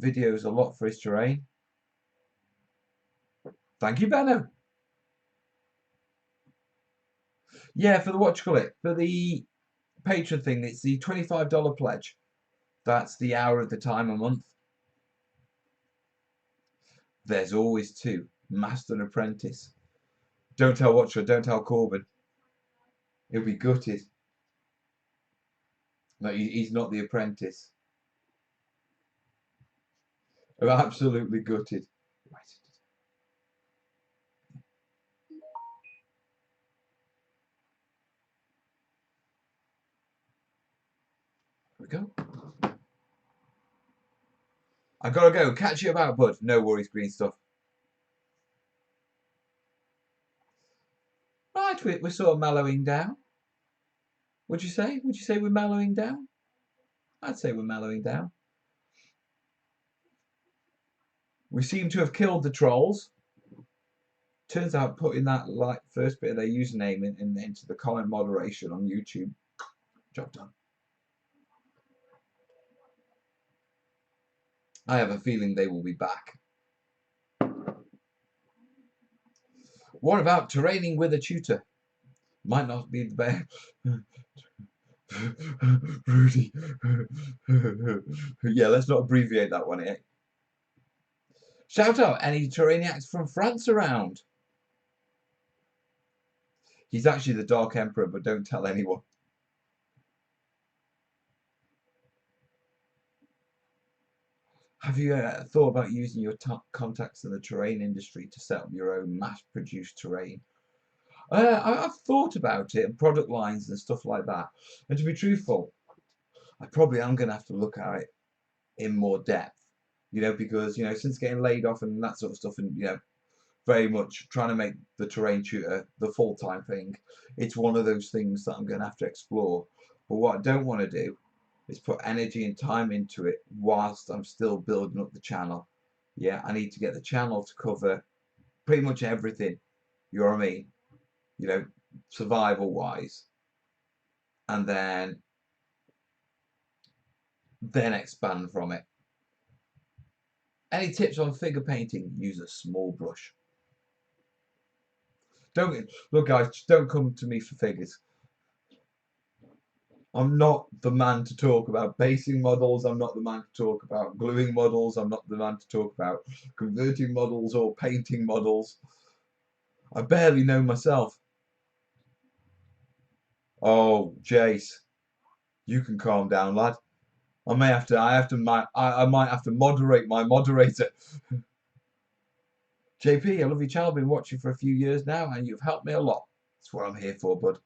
videos a lot for his terrain. Thank you, Benno. Yeah, for the for the patron thing, it's the $25 pledge. That's the hour of the time a month. There's always two, master and apprentice. Don't tell Watcher, don't tell Corbin. He'll be gutted. No, he's not the apprentice. I'm absolutely gutted. Right. Here we go. I gotta go. Catch you about, bud. No worries, green stuff. Right, we're sort of mellowing down. Would you say? Would you say we're mellowing down? I'd say we're mellowing down. We seem to have killed the trolls. Turns out putting that first bit of their username into the comment moderation on YouTube. Job done. I have a feeling they will be back. What about terraining with a tutor? Might not be the best. Rudy. Yeah, let's not abbreviate that one, eh? Shout out any terrainiacs from France around. He's actually the Dark Emperor, but don't tell anyone. Have you thought about using your contacts in the terrain industry to set up your own mass-produced terrain? I've thought about it, and product lines and stuff like that. And to be truthful, I probably am going to have to look at it in more depth, you know, because, you know, since getting laid off and that sort of stuff, and, you know, very much trying to make the terrain tutor the full-time thing, it's one of those things that I'm going to have to explore. But what I don't want to do is put energy and time into it whilst I'm still building up the channel. Yeah, I need to get the channel to cover pretty much everything, you know what I mean? You know, survival-wise. And then expand from it. Any tips on figure painting? Use a small brush. Don't look, guys. Just don't come to me for figures. I'm not the man to talk about basing models. I'm not the man to talk about gluing models. I'm not the man to talk about converting models or painting models. I barely know myself. Oh, Jace, you can calm down, lad. I might have to moderate my moderator. JP, I love your channel. Been watching for a few years now, and you've helped me a lot. That's what I'm here for, bud.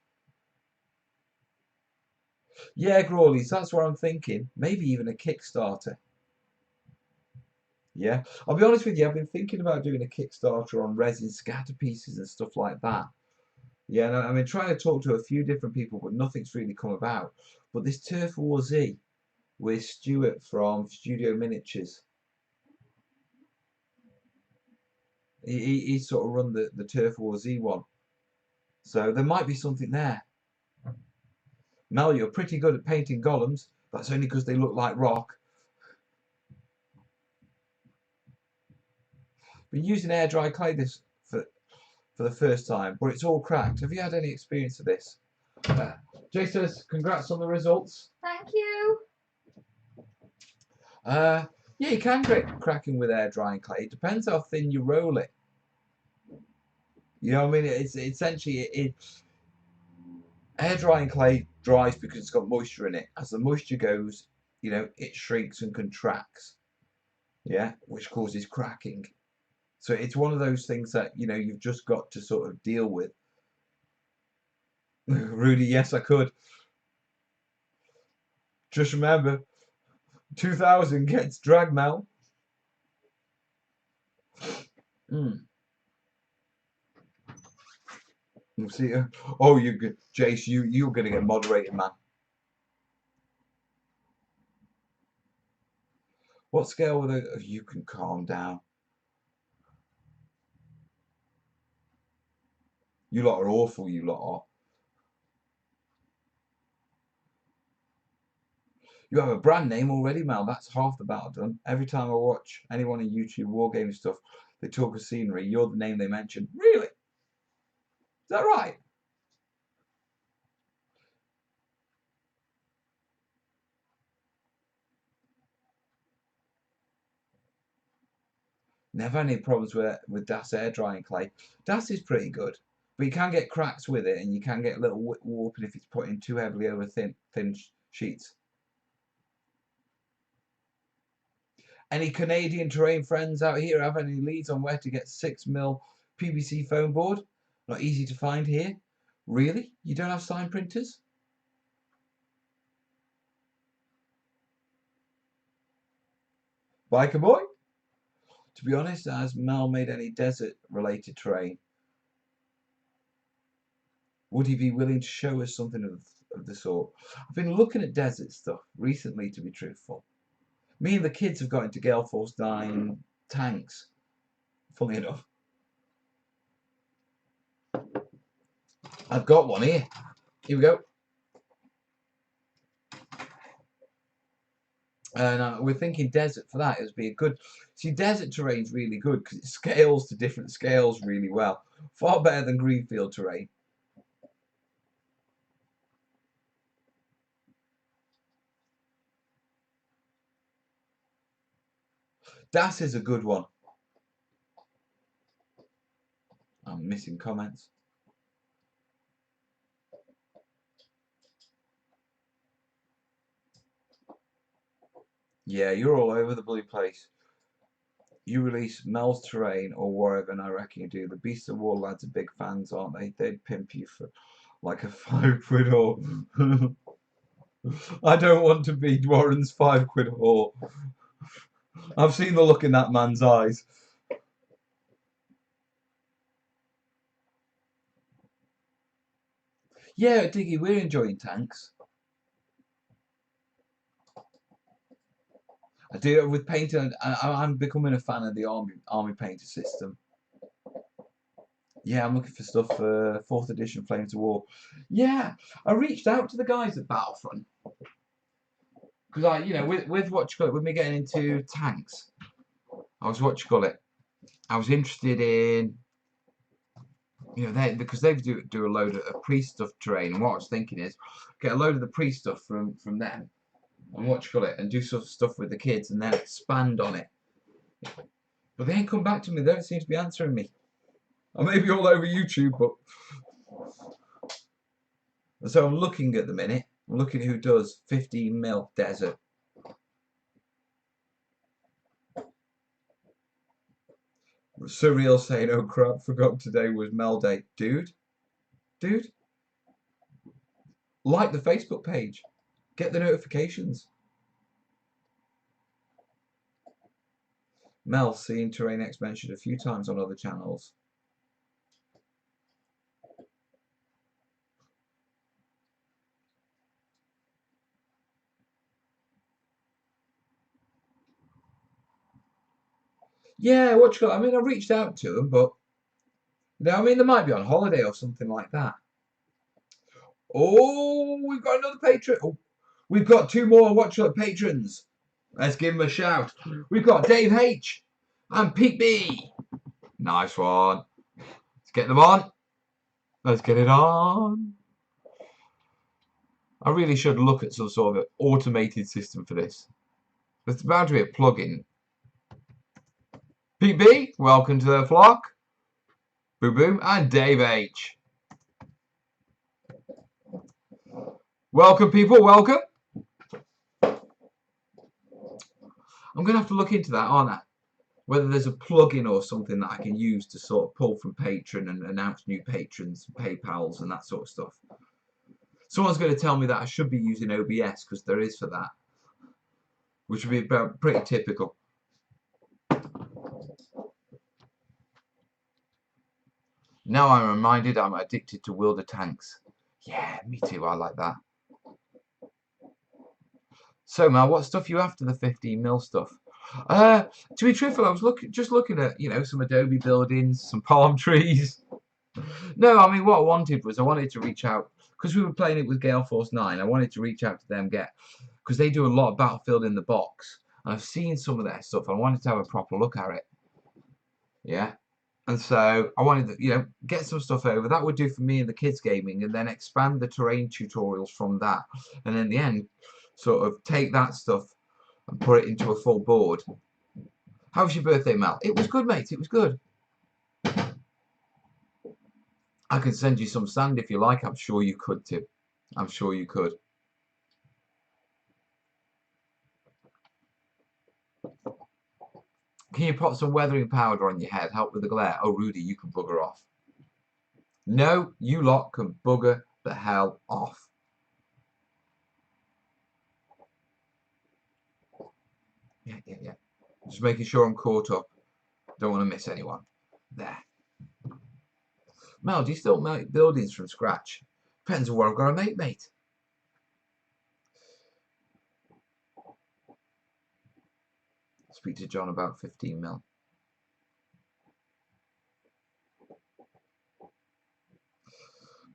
Yeah, Grawleys, that's what I'm thinking. Maybe even a Kickstarter. Yeah, I'll be honest with you. I've been thinking about doing a Kickstarter on resin scatter pieces and stuff like that. Yeah, and I've been trying to talk to a few different people, but nothing's really come about. But this Turf War Z with Stuart from Studio Miniatures. He sort of run the Turf War Z one. So there might be something there. Mel, you're pretty good at painting golems. That's only because they look like rock. Been using air dry clay this for the first time, but it's all cracked. Have you had any experience of this? Jay says, congrats on the results. Thank you. Yeah, you can get cracking with air drying clay. It depends how thin you roll it. You know what I mean? It's essentially air drying clay dries because it's got moisture in it. As the moisture goes, you know, it shrinks and contracts. Yeah, which causes cracking. So it's one of those things that, you know, you've just got to sort of deal with. Rudy, yes, I could. Just remember, 2000 gets drag Mel. We'll see. Oh, Jace, you're gonna get moderated, man. What scale were they? Oh, you can calm down. You lot are awful. You lot are. You have a brand name already, Mel. That's half the battle done. Every time I watch anyone in YouTube wargame stuff, they talk of scenery. You're the name they mention. Really? Is that right? Never had any problems with Das air drying clay. Das is pretty good, but you can get cracks with it, and you can get a little warping if it's put in too heavily over thin sheets. Any Canadian terrain friends out here have any leads on where to get 6mm PVC foam board? Not easy to find here. Really? You don't have sign printers? Biker boy? To be honest, has Mel made any desert-related terrain? Would he be willing to show us something of the sort? I've been looking at desert stuff recently, to be truthful. Me and the kids have got into Gale Force 9 tanks, funny enough. I've got one here. Here we go. And we're thinking desert for that. It would be a good. See, desert terrain's really good because it scales to different scales really well. Far better than greenfield terrain. Das is a good one. I'm missing comments. Yeah, you're all over the blue place. You release Mel's Terrain or whatever, and I reckon you do. The Beast of War lads are big fans, aren't they? They'd pimp you for like a £5 haul. I don't want to be Warren's £5 haul. I've seen the look in that man's eyes. Yeah, Diggy, we're enjoying tanks. I do it with painting. I'm becoming a fan of the army painter system. Yeah, I'm looking for stuff for 4th edition Flames of War. Yeah, I reached out to the guys at Battlefront because with what you call it, with me getting into tanks, I was I was interested in, you know, because they do a load of pre-stuff terrain, and what I was thinking is get a load of the pre-stuff from them, and and do some stuff with the kids, and then expand on it. But they ain't come back to me. They don't seem to be answering me. I may be all over YouTube, but so I'm looking at the minute. I'm looking who does 15 mil desert. Surreal saying, "Oh crap, forgot today was Mel Day." Dude, like the Facebook page, get the notifications. Mel seen terrainiacs mentioned a few times on other channels. Yeah, I mean, I reached out to them, but I mean, they might be on holiday or something like that. Oh, we've got another patron. Oh, we've got 2 more patrons. Let's give them a shout. We've got Dave H and Pete B. Nice one. Let's get them on. Let's get it on. I really should look at some sort of automated system for this. There's bound to be a plugin. Pete B, welcome to the flock. Boom Boom and Dave H. Welcome, people. Welcome. I'm going to have to look into that, aren't I? Whether there's a plugin or something that I can use to sort of pull from Patreon and announce new patrons, PayPals, and that sort of stuff. Someone's going to tell me that I should be using OBS because there is for that, which would be about pretty typical. Now I'm reminded I'm addicted to Wilder tanks. Yeah, me too. I like that. So, Mal, what stuff you after the 15 mil stuff? To be truthful, I was just looking at, you know, some adobe buildings, some palm trees. No, I mean, what I wanted to reach out, because we were playing it with Gale Force 9, I wanted to reach out to them, because they do a lot of Battlefield in the Box, and I've seen some of their stuff, and I wanted to have a proper look at it. Yeah. And so I wanted to, you know, get some stuff over. That would do for me and the kids gaming, and then expand the terrain tutorials from that. And in the end, sort of take that stuff and put it into a full board. How was your birthday, Mal? It was good, mate. It was good. I can send you some sand if you like. I'm sure you could, Tim. I'm sure you could. Can you put some weathering powder on your head? Help with the glare. Oh, Rudy, you can bugger off. No, you lot can bugger the hell off. Yeah. Just making sure I'm caught up. Don't want to miss anyone. There. Mel, do you still make buildings from scratch? Depends on what I've got to make, mate. Speak to John about 15 mil.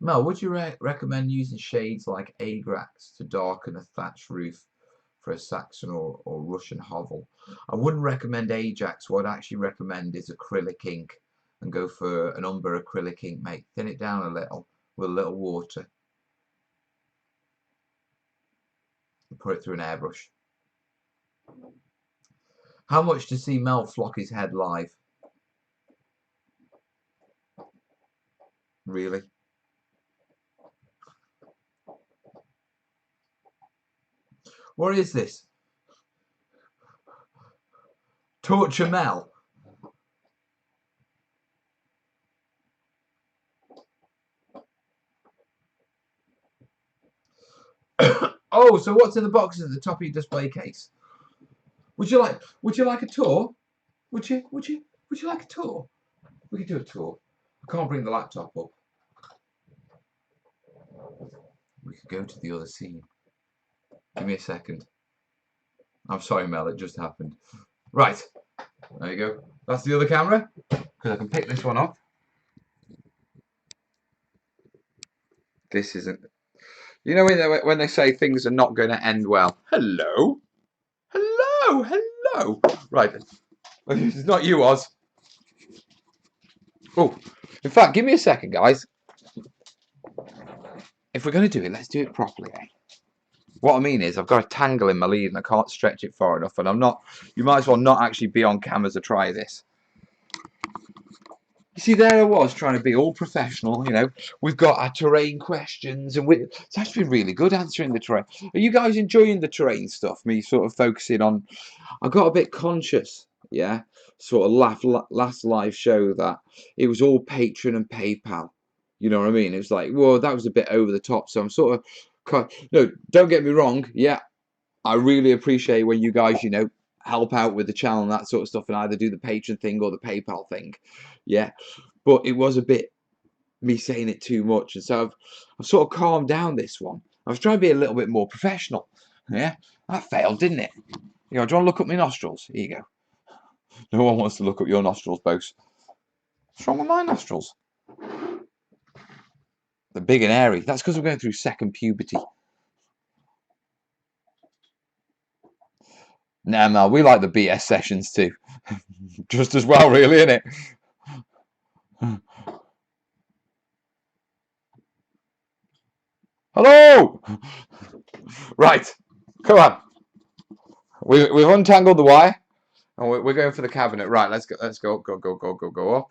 Mel, would you recommend using shades like Agrax to darken a thatched roof for a Saxon or Russian hovel? I wouldn't recommend Ajax. What I'd actually recommend is acrylic ink, and go for an umber acrylic ink, mate. Thin it down a little with a little water and put it through an airbrush. How much to see Mel flock his head live? Really? What is this? Torture Mel? Oh, so what's in the boxes at the top of your display case? Would you like a tour? Would you like a tour? We could do a tour. I can't bring the laptop up. We could go to the other scene. Give me a second. I'm sorry, Mel, it just happened. Right. There you go. That's the other camera, because I can pick this one up. This isn't... You know when they say things are not going to end well? Hello? Hello? Hello? Right. It's not you, Oz. Oh, in fact, give me a second, guys. If we're going to do it, let's do it properly, eh? What I mean is, I've got a tangle in my lead and I can't stretch it far enough. And I'm not. You might as well not actually be on camera to try this. You see, there I was trying to be all professional. You know, we've got our terrain questions, and it's actually been really good answering the terrain. Are you guys enjoying the terrain stuff? Me sort of focusing on. I got a bit conscious, yeah. Sort of last live show that it was all Patreon and PayPal. You know what I mean? It was like, well, that was a bit over the top. So I'm sort of, no, don't get me wrong. Yeah, I really appreciate when you guys, you know, help out with the channel and that sort of stuff, and either do the Patreon thing or the PayPal thing. Yeah, but it was a bit me saying it too much, and so I've sort of calmed down this one. I was trying to be a little bit more professional. Yeah, that failed, didn't it? You know, do you want to look up my nostrils? Here you go. No one wants to look up your nostrils, Bose. What's wrong with my nostrils? They're big and airy. That's because we're going through second puberty. Nah, man, we like the BS sessions too. Just as well, really, innit? Hello! Right, come on. We've untangled the wire, and we're going for the cabinet. Right, let's go, go up.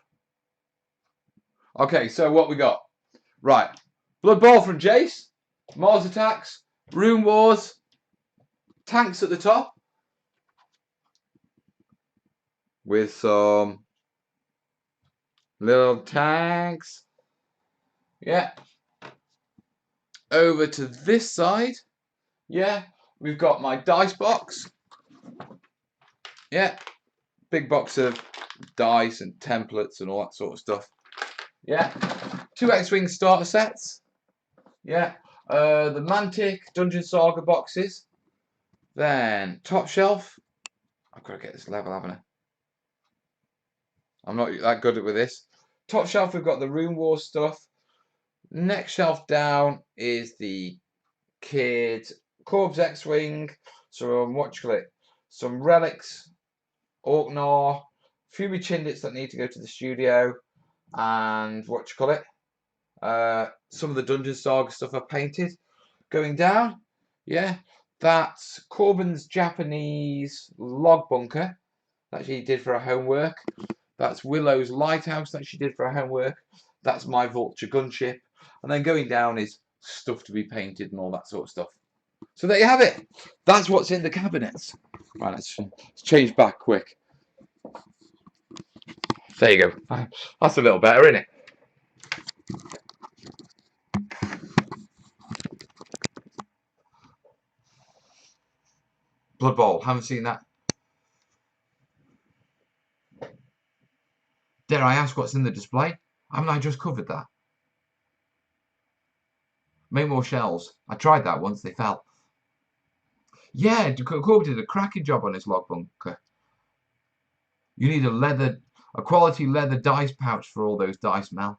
Okay, so what we got? Right, Blood Bowl from Jace, Mars Attacks, Rune Wars, tanks at the top, with some little tanks. Yeah. Over to this side. Yeah, we've got my dice box. Yeah, big box of dice and templates and all that sort of stuff. Yeah, 2 X-Wing starter sets. Yeah, the Mantic Dungeon Saga boxes. Then top shelf. I've got to get this level, haven't I? I'm not that good with this. Top shelf, we've got the Rune Wars stuff. Next shelf down is the Kids Corbs X-Wing. Some some relics, Orknar, few Chindits that need to go to the studio, and some of the Dungeon Saga stuff I've painted. Going down, yeah, that's Corbin's Japanese log bunker that she did for her homework. That's Willow's lighthouse that she did for her homework. That's my Vulture gunship. And then going down is stuff to be painted and all that sort of stuff. So there you have it. That's what's in the cabinets. Right, let's change back quick. There you go. That's a little better, isn't it? Blood Bowl. Haven't seen that. Dare I ask what's in the display? Haven't I just covered that? Make more shells. I tried that once. They fell. Yeah, Corbin did a cracking job on his log bunker. You need a quality leather dice pouch for all those dice, Mel.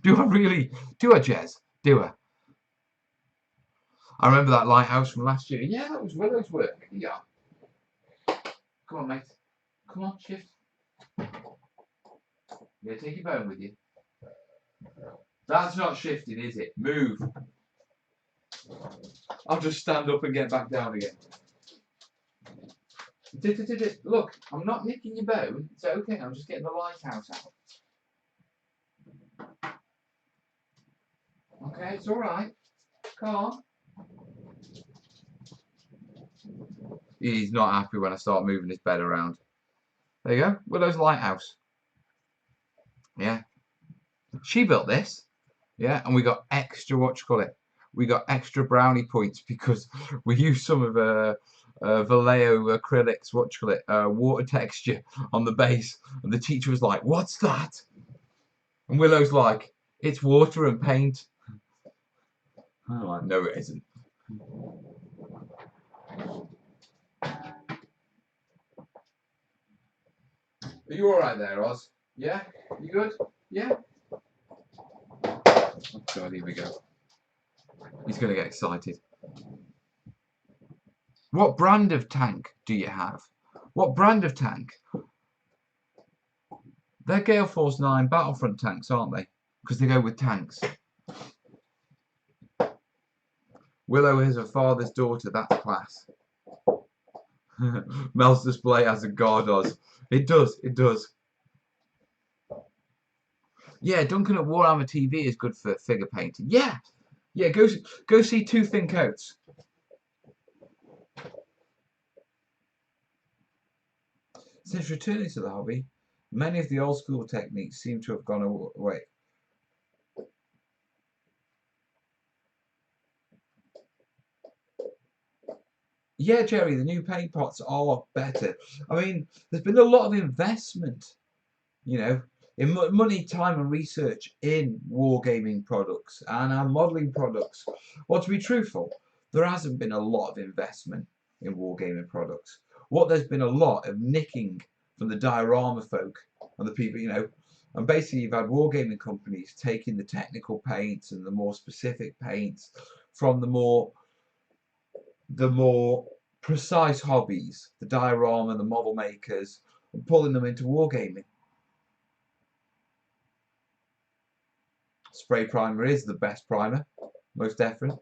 Do I really? Do I, Jez? Do I? I remember that lighthouse from last year. Yeah, that was Willow's work. Yeah. Come on, mate. Come on, shift. Yeah, take your bone with you. That's not shifting, is it? Move. I'll just stand up and get back down again. Look, I'm not nicking your bone. It's okay. I'm just getting the lighthouse out. Okay, it's all right. Come on. He's not happy when I start moving his bed around. There you go. Willow's lighthouse. Yeah. She built this. Yeah, and we got extra, we got extra brownie points because we used some of Vallejo acrylics, water texture on the base. And the teacher was like, "What's that?" And Willow's like, "It's water and paint." I'm like, "No, it isn't." Are you all right there, Oz? Yeah? You good? Yeah? Oh, God, here we go. He's going to get excited. What brand of tank do you have? What brand of tank? They're Gale Force 9 Battlefront tanks, aren't they? Because they go with tanks. Willow is her father's daughter. That's class. Mel's display has a Gardos. It does. It does. Yeah, Duncan at Warhammer TV is good for figure painting. Yeah. Yeah, go see Two Thin Coats. Since returning to the hobby, many of the old school techniques seem to have gone away. Yeah, Jerry, the new paint pots are better. I mean, there's been a lot of investment, you know, in money, time, and research in wargaming products and our modelling products. Well, to be truthful, there hasn't been a lot of investment in wargaming products. What there's been a lot of nicking from the diorama folk and the people, you know, and basically you've had wargaming companies taking the technical paints and the more specific paints from the more precise hobbies, the diorama, the model makers, and pulling them into wargaming. Spray primer is the best primer, most definitely.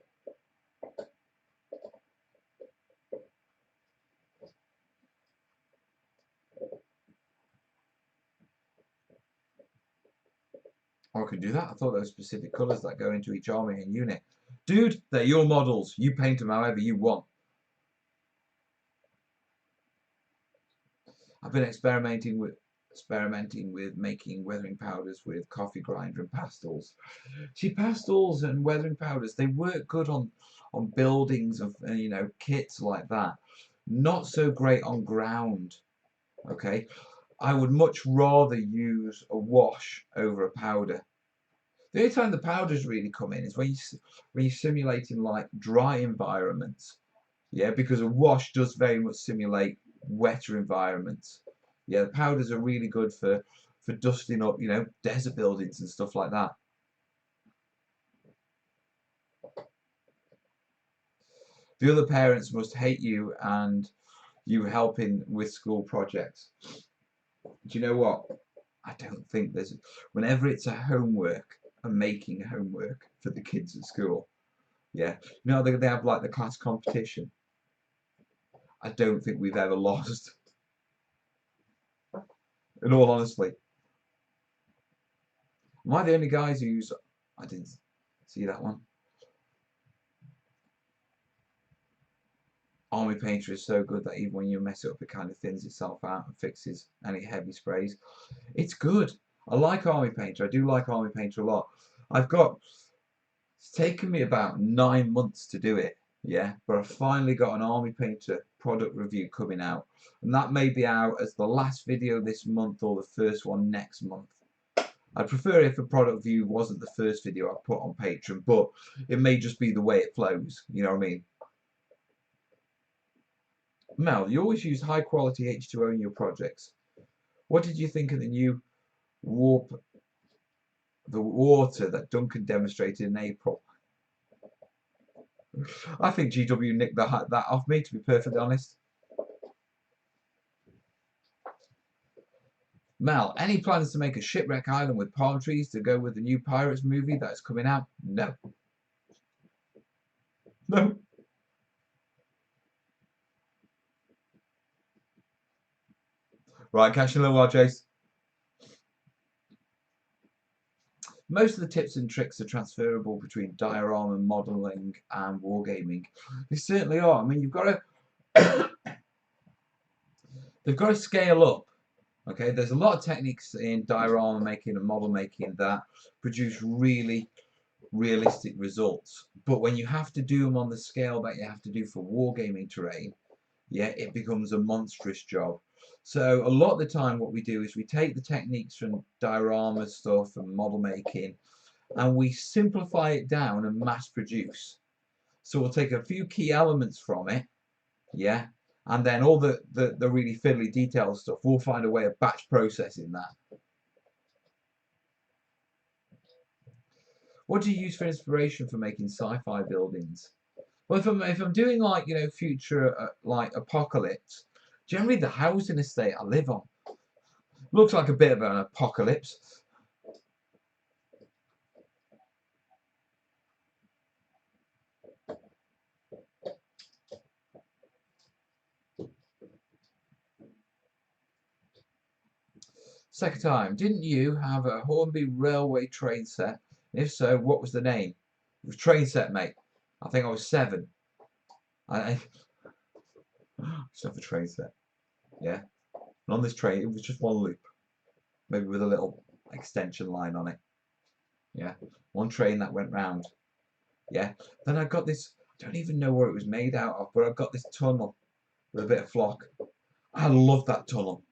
Oh, I can do that. I thought there were specific colours that go into each army and unit. Dude, they're your models. You paint them however you want. I've been experimenting with making weathering powders with coffee grinder and pastels. See, pastels and weathering powders, they work good on buildings of you know, kits like that. Not so great on ground. Okay, I would much rather use a wash over a powder. The only time the powders really come in is when you're simulating like dry environments. Yeah, because a wash does very much simulate wetter environments. Yeah, the powders are really good for dusting up, you know, desert buildings and stuff like that. The other parents must hate you and you helping with school projects. Do you know what? I don't think there's, whenever it's a homework, and making homework for the kids at school, yeah, you know, they have like the class competition. I don't think we've ever lost, in all honesty. Am I the only guys who use, I didn't see that one. Army Painter is so good that even when you mess it up, it kind of thins itself out and fixes any heavy sprays. It's good. I like Army Painter. I do like Army Painter a lot. It's taken me about 9 months to do it, yeah, but I've finally got an Army Painter product review coming out, and that may be out as the last video this month or the first one next month. I'd prefer if a product review wasn't the first video I put on Patreon, but it may just be the way it flows, you know what I mean? Mel, you always use high quality H2O in your projects. What did you think of the new the water that Duncan demonstrated in April? I think GW nicked that off me, to be perfectly honest. Mel, any plans to make a shipwreck island with palm trees to go with the new Pirates movie that is coming out? No. No. Right, catch you in a little while, Chase. Most of the tips and tricks are transferable between diorama modelling and wargaming. They certainly are. I mean, you've got to they've got to scale up. Okay, there's a lot of techniques in diorama making and model making that produce really realistic results. But when you have to do them on the scale that you have to do for wargaming terrain, yeah, it becomes a monstrous job. So a lot of the time what we do is we take the techniques from diorama stuff and model making and we simplify it down and mass produce. So we'll take a few key elements from it, yeah, and then all the really fiddly detail stuff, we'll find a way of batch processing that. What do you use for inspiration for making sci-fi buildings? Well, if I'm doing like, you know, future like apocalypse, Generally, the housing estate I live on looks like a bit of an apocalypse. Second time, didn't you have a Hornby railway train set? If so, what was the name? It was train set, mate. I think I was 7. I used to have a train set. Yeah. And on this train, it was just one loop, maybe with a little extension line on it. Yeah. One train that went round. Yeah. Then I got this, I don't even know what it was made out of, but I got this tunnel with a bit of flock. I love that tunnel.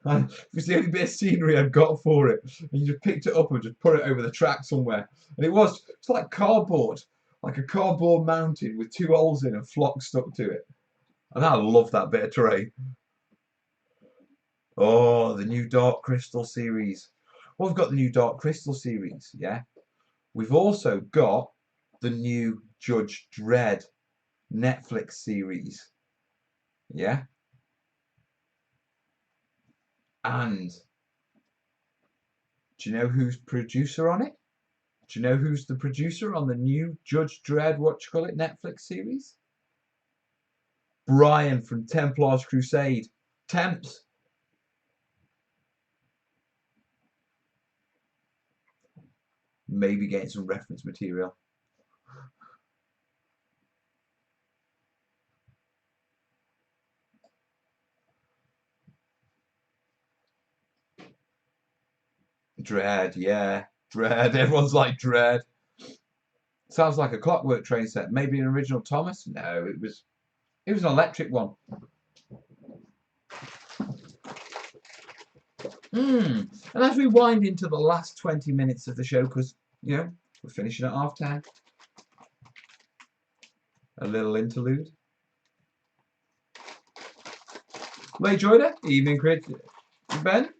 And it was the only bit of scenery I'd got for it. And you just picked it up and just put it over the track somewhere. And it's like cardboard, like a cardboard mountain with 2 holes in and flock stuck to it. And I love that bit of terrain. Oh, the new Dark Crystal series. Well, we've got the new Dark Crystal series, yeah. We've also got the new Judge Dredd Netflix series, yeah. And do you know who's producer on it? Do you know who's the producer on the new Judge Dredd, Netflix series? Brian from Templars Crusade. Temps. Maybe getting some reference material. Dredd, yeah. Dredd. Everyone's like Dredd. Sounds like a Clockwork train set. Maybe an original Thomas? No, it was an electric one. And as we wind into the last 20 minutes of the show, because, you know, we're finishing at 10:30. A little interlude. Late joiner, evening crit, Ben.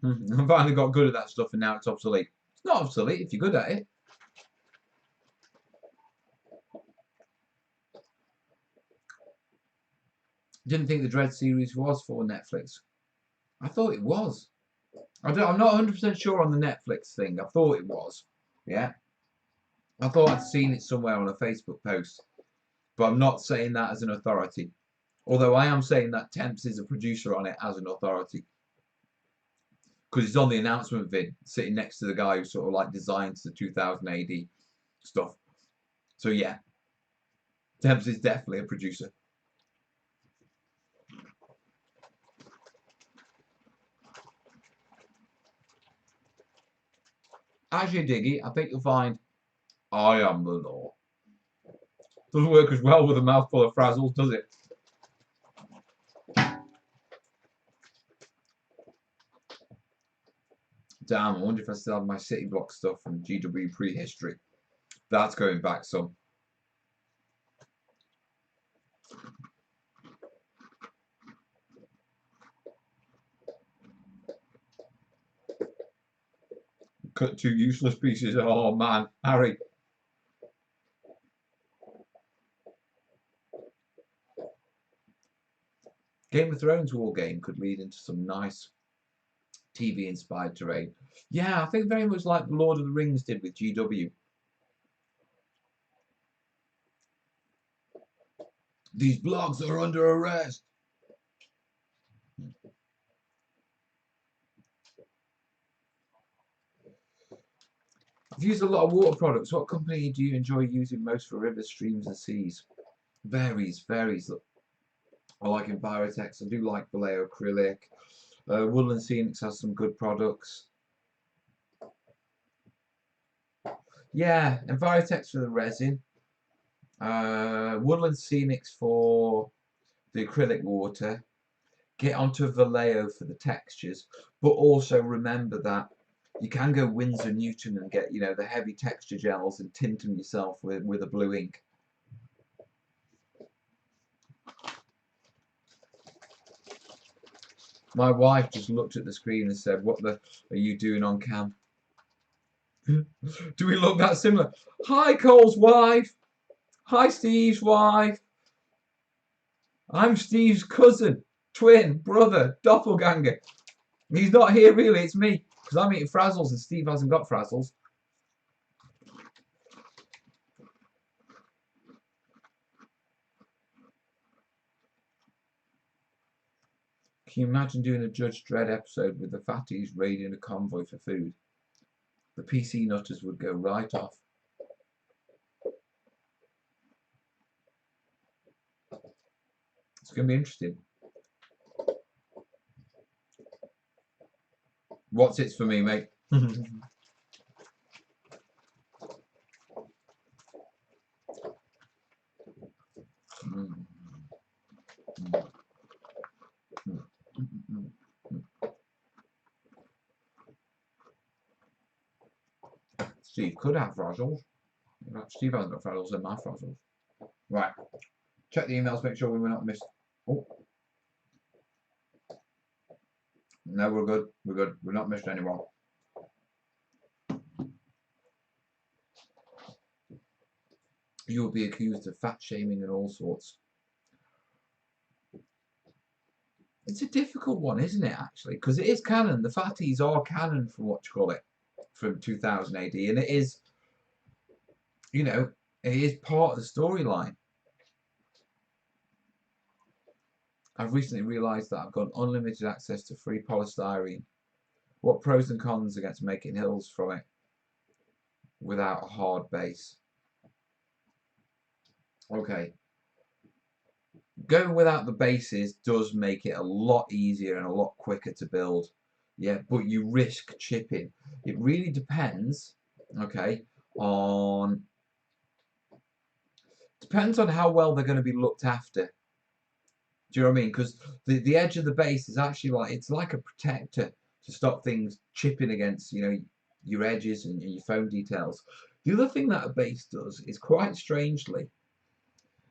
I finally got good at that stuff and now it's obsolete. It's not obsolete if you're good at it. Didn't think the Dread series was for Netflix. I thought it was. I'm not 100% sure on the Netflix thing. I thought it was. Yeah. I thought I'd seen it somewhere on a Facebook post. But I'm not saying that as an authority. Although I am saying that Temps is a producer on it as an authority. Because it's on the announcement vid, sitting next to the guy who sort of like designs the 2000 AD stuff. So yeah, Temps is definitely a producer. As you dig it, I think you'll find I am the law. Doesn't work as well with a mouthful of frazzles, does it? Damn, I wonder if I still have my city block stuff from GW prehistory. That's going back some. Cut 2 useless pieces. Oh man, Harry. Game of Thrones war game could lead into some nice TV inspired terrain. Yeah, I think very much like the Lord of the Rings did with GW. These blocks are under arrest. I've used a lot of water products. What company do you enjoy using most for rivers, streams and seas? Varies. I like Envirotex. I do like Vallejo Acrylic. Woodland Scenics has some good products. Yeah, Envirotex for the resin. Woodland Scenics for the acrylic water. Get onto Vallejo for the textures. But also remember that you can go Winsor Newton and get, you know, the heavy texture gels and tint them yourself with a blue ink. My wife just looked at the screen and said, "What the are you doing on cam?" Do we look that similar? Hi, Cole's wife. Hi, Steve's wife. I'm Steve's cousin, twin, brother, doppelganger. He's not here really, it's me. Because I'm eating frazzles and Steve hasn't got frazzles. Can you imagine doing a Judge Dredd episode with the fatties raiding a convoy for food? The PC nutters would go right off. It's going to be interesting. What's it for me, mate? Steve could have frazzles. Steve hasn't got frazzles in my frazzles. Right. Check the emails, make sure we're not missed. Oh. No, we're good. We're good. We're not missed anyone. You will be accused of fat shaming and all sorts. It's a difficult one, isn't it, actually? Because it is canon. The fatties are canon from what you call it, from 2000 AD. And it is, you know, it is part of the storyline. I've recently realised that I've got unlimited access to free polystyrene. What pros and cons against making hills from it without a hard base? Okay. Going without the bases does make it a lot easier and a lot quicker to build. Yeah, but you risk chipping. It really depends, okay, on how well they're going to be looked after. Do you know what I mean? Because the edge of the base is actually like, it's like a protector to stop things chipping against, you know, your edges and your foam details. The other thing that a base does is, quite strangely,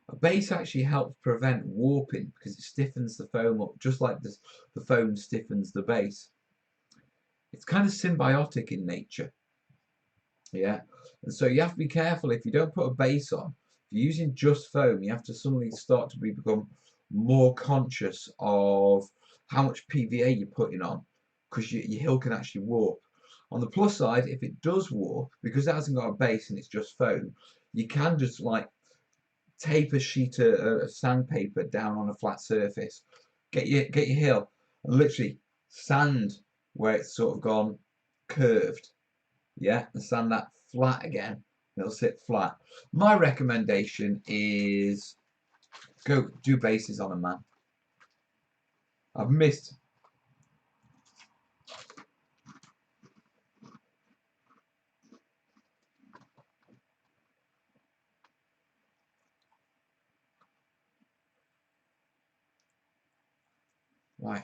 a base actually helps prevent warping because it stiffens the foam up, just like this, the foam stiffens the base. It's kind of symbiotic in nature. Yeah, and so you have to be careful. If you don't put a base on, if you're using just foam, you have to suddenly start to become more conscious of how much PVA you're putting on, because your hill can actually warp. On the plus side, if it does warp, because it hasn't got a base and it's just foam, you can just like tape a sheet of sandpaper down on a flat surface, get your hill, and literally sand where it's sort of gone curved, yeah, and sand that flat again. It'll sit flat. My recommendation is go do bases on a man. I've missed. Right.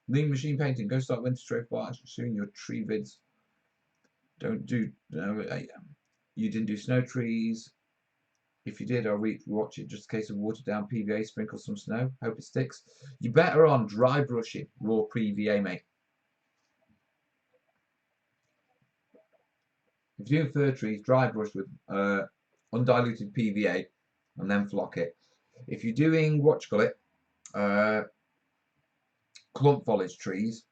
Lean machine painting. Go start winter strafe bars soon. Your tree vids. Don't do. No, you didn't do snow trees. If you did, I'll watch it. Just a case of water down PVA, sprinkle some snow. Hope it sticks. You're better on dry brushing raw PVA, mate. If you're doing fir trees, dry brush with undiluted PVA and then flock it. If you're doing what you call it, clump foliage trees,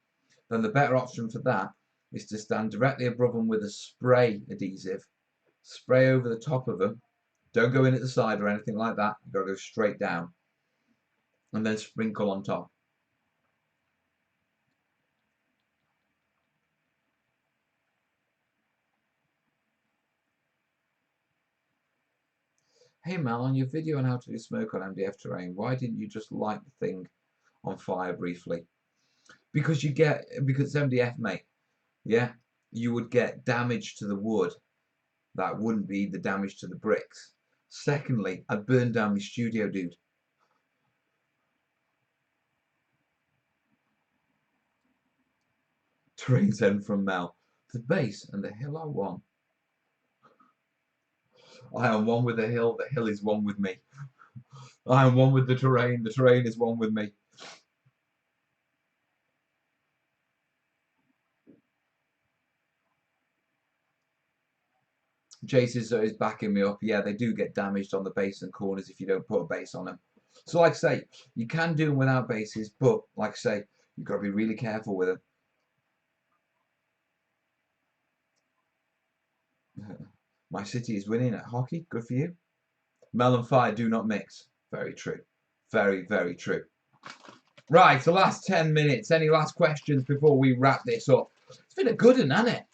then the better option for that is to stand directly above them with a spray adhesive. Spray over the top of them. Don't go in at the side or anything like that. You've got to go straight down. And then sprinkle on top. Hey Mal, on your video on how to do smoke on MDF terrain, why didn't you just light the thing on fire briefly? Because it's MDF, mate. Yeah, you would get damage to the wood. That wouldn't be the damage to the bricks. Secondly, I burned down my studio, dude. Terrain send from Mel. The base and the hill are one. I am one with the hill is one with me. I am one with the terrain is one with me. Jace is backing me up. Yeah, they do get damaged on the base and corners if you don't put a base on them. So like I say, you can do them without bases, but like I say, you've got to be really careful with them. My city is winning at hockey. Good for you. Mel and fire do not mix. Very true. Very, very true. Right, the last 10 minutes. Any last questions before we wrap this up? It's been a good one, hasn't it?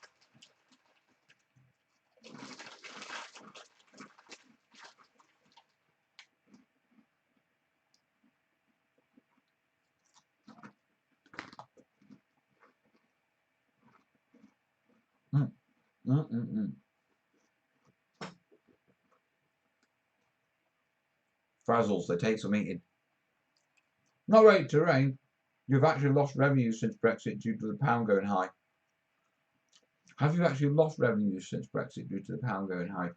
Mm, mm, mm, mm. Frazzles, they take some eating. Not right to rain. You've actually lost revenue since Brexit due to the pound going high. Have you actually lost revenue since Brexit due to the pound going high?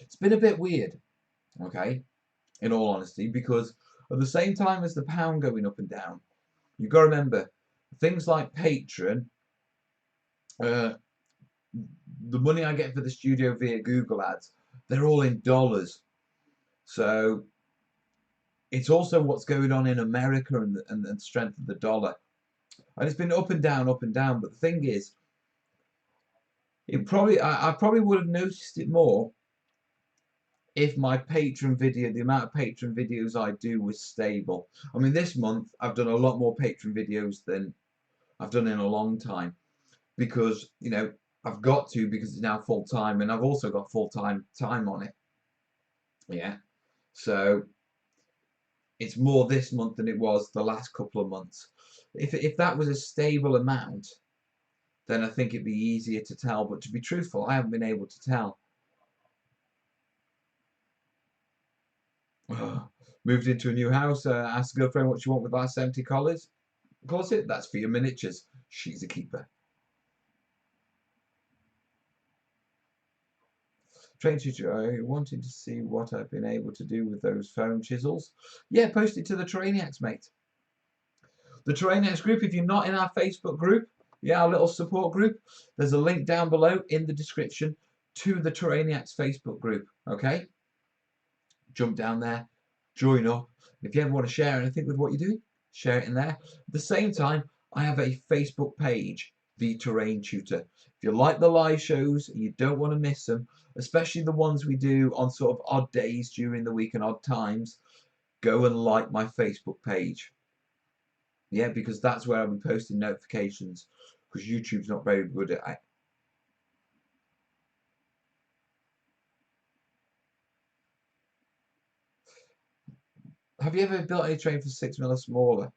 It's been a bit weird, okay, in all honesty, because at the same time as the pound going up and down, you've got to remember, things like Patreon, the money I get for the studio via Google ads, they're all in dollars. So it's also what's going on in America and the strength of the dollar. And it's been up and down, up and down. But the thing is, I probably would have noticed it more if my Patreon video, the amount of Patreon videos I do was stable. I mean, this month I've done a lot more Patreon videos than I've done in a long time because, you know, I've got to because it's now full time and I've also got full time on it. Yeah. So it's more this month than it was the last couple of months. If that was a stable amount, then I think it'd be easier to tell. But to be truthful, I haven't been able to tell. Moved into a new house. Asked the girlfriend what she want with last empty collars. Closet. That's for your miniatures. She's a keeper. Train teacher, I wanted to see what I've been able to do with those foam chisels. Yeah, post it to the terrainiacs, mate. The terrainiacs group, if you're not in our Facebook group, yeah, our little support group, there's a link down below in the description to the terrainiacs Facebook group, okay? Jump down there, join up. If you ever want to share anything with what you're doing, share it in there. At the same time, I have a Facebook page, The Terrain Tutor. If you like the live shows and you don't want to miss them, especially the ones we do on sort of odd days during the week and odd times, go and like my Facebook page. Yeah, because that's where I'll be posting notifications because YouTube's not very good at it. Have you ever built any terrain for 6mm or smaller?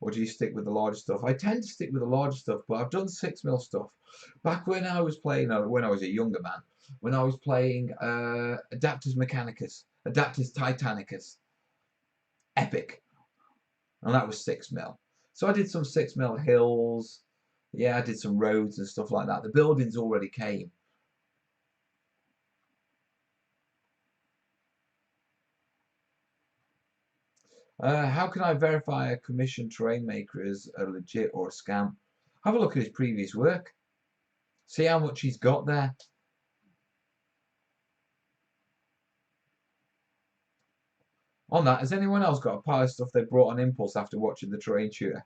Or do you stick with the larger stuff? I tend to stick with the larger stuff, but I've done 6mm stuff. Back when I was playing, when I was a younger man, when I was playing Adapters Mechanicus, Adapters Titanicus, Epic, and that was 6mm. So I did some 6mm hills, yeah, I did some roads and stuff like that. The buildings already came. How can I verify a commissioned terrain maker is a legit or a scam? Have a look at his previous work. See how much he's got there. On that, has anyone else got a pile of stuff they brought on impulse after watching the terrain tutor?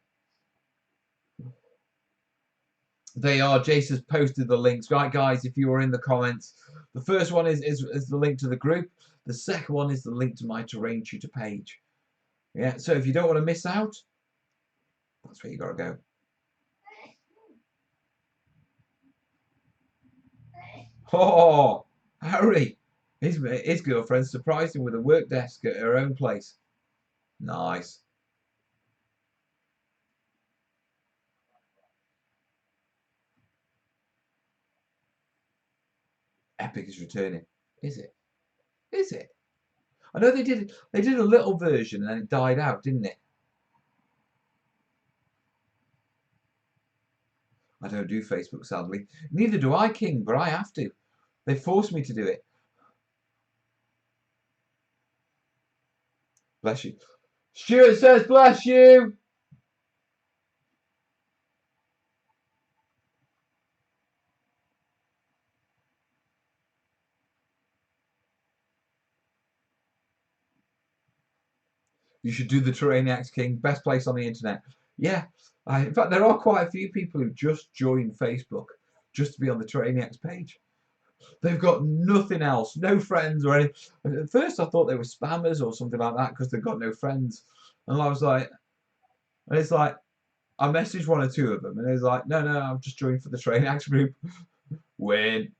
They are. Jace has posted the links. Right, guys, if you are in the comments, the first one is the link to the group. The second one is the link to my terrain tutor page. Yeah, so if you don't want to miss out, that's where you got to go. Oh, Harry, his girlfriend surprised him with a work desk at her own place. Nice. Epic is returning. Is it? Is it? I know they did a little version and then it died out, didn't it? I don't do Facebook, sadly. Neither do I, King, but I have to. They force me to do it. Bless you. Stuart says, bless you. You should do the Terrainiacs King. Best place on the internet. Yeah. In fact, there are quite a few people who just joined Facebook just to be on the Terrainiacs page. They've got nothing else, no friends or anything. At first, I thought they were spammers or something like that because they've got no friends. And I was like, and it's like, I messaged one or two of them, and it was like, no, I'm just joined for the Terrainiacs group. Win.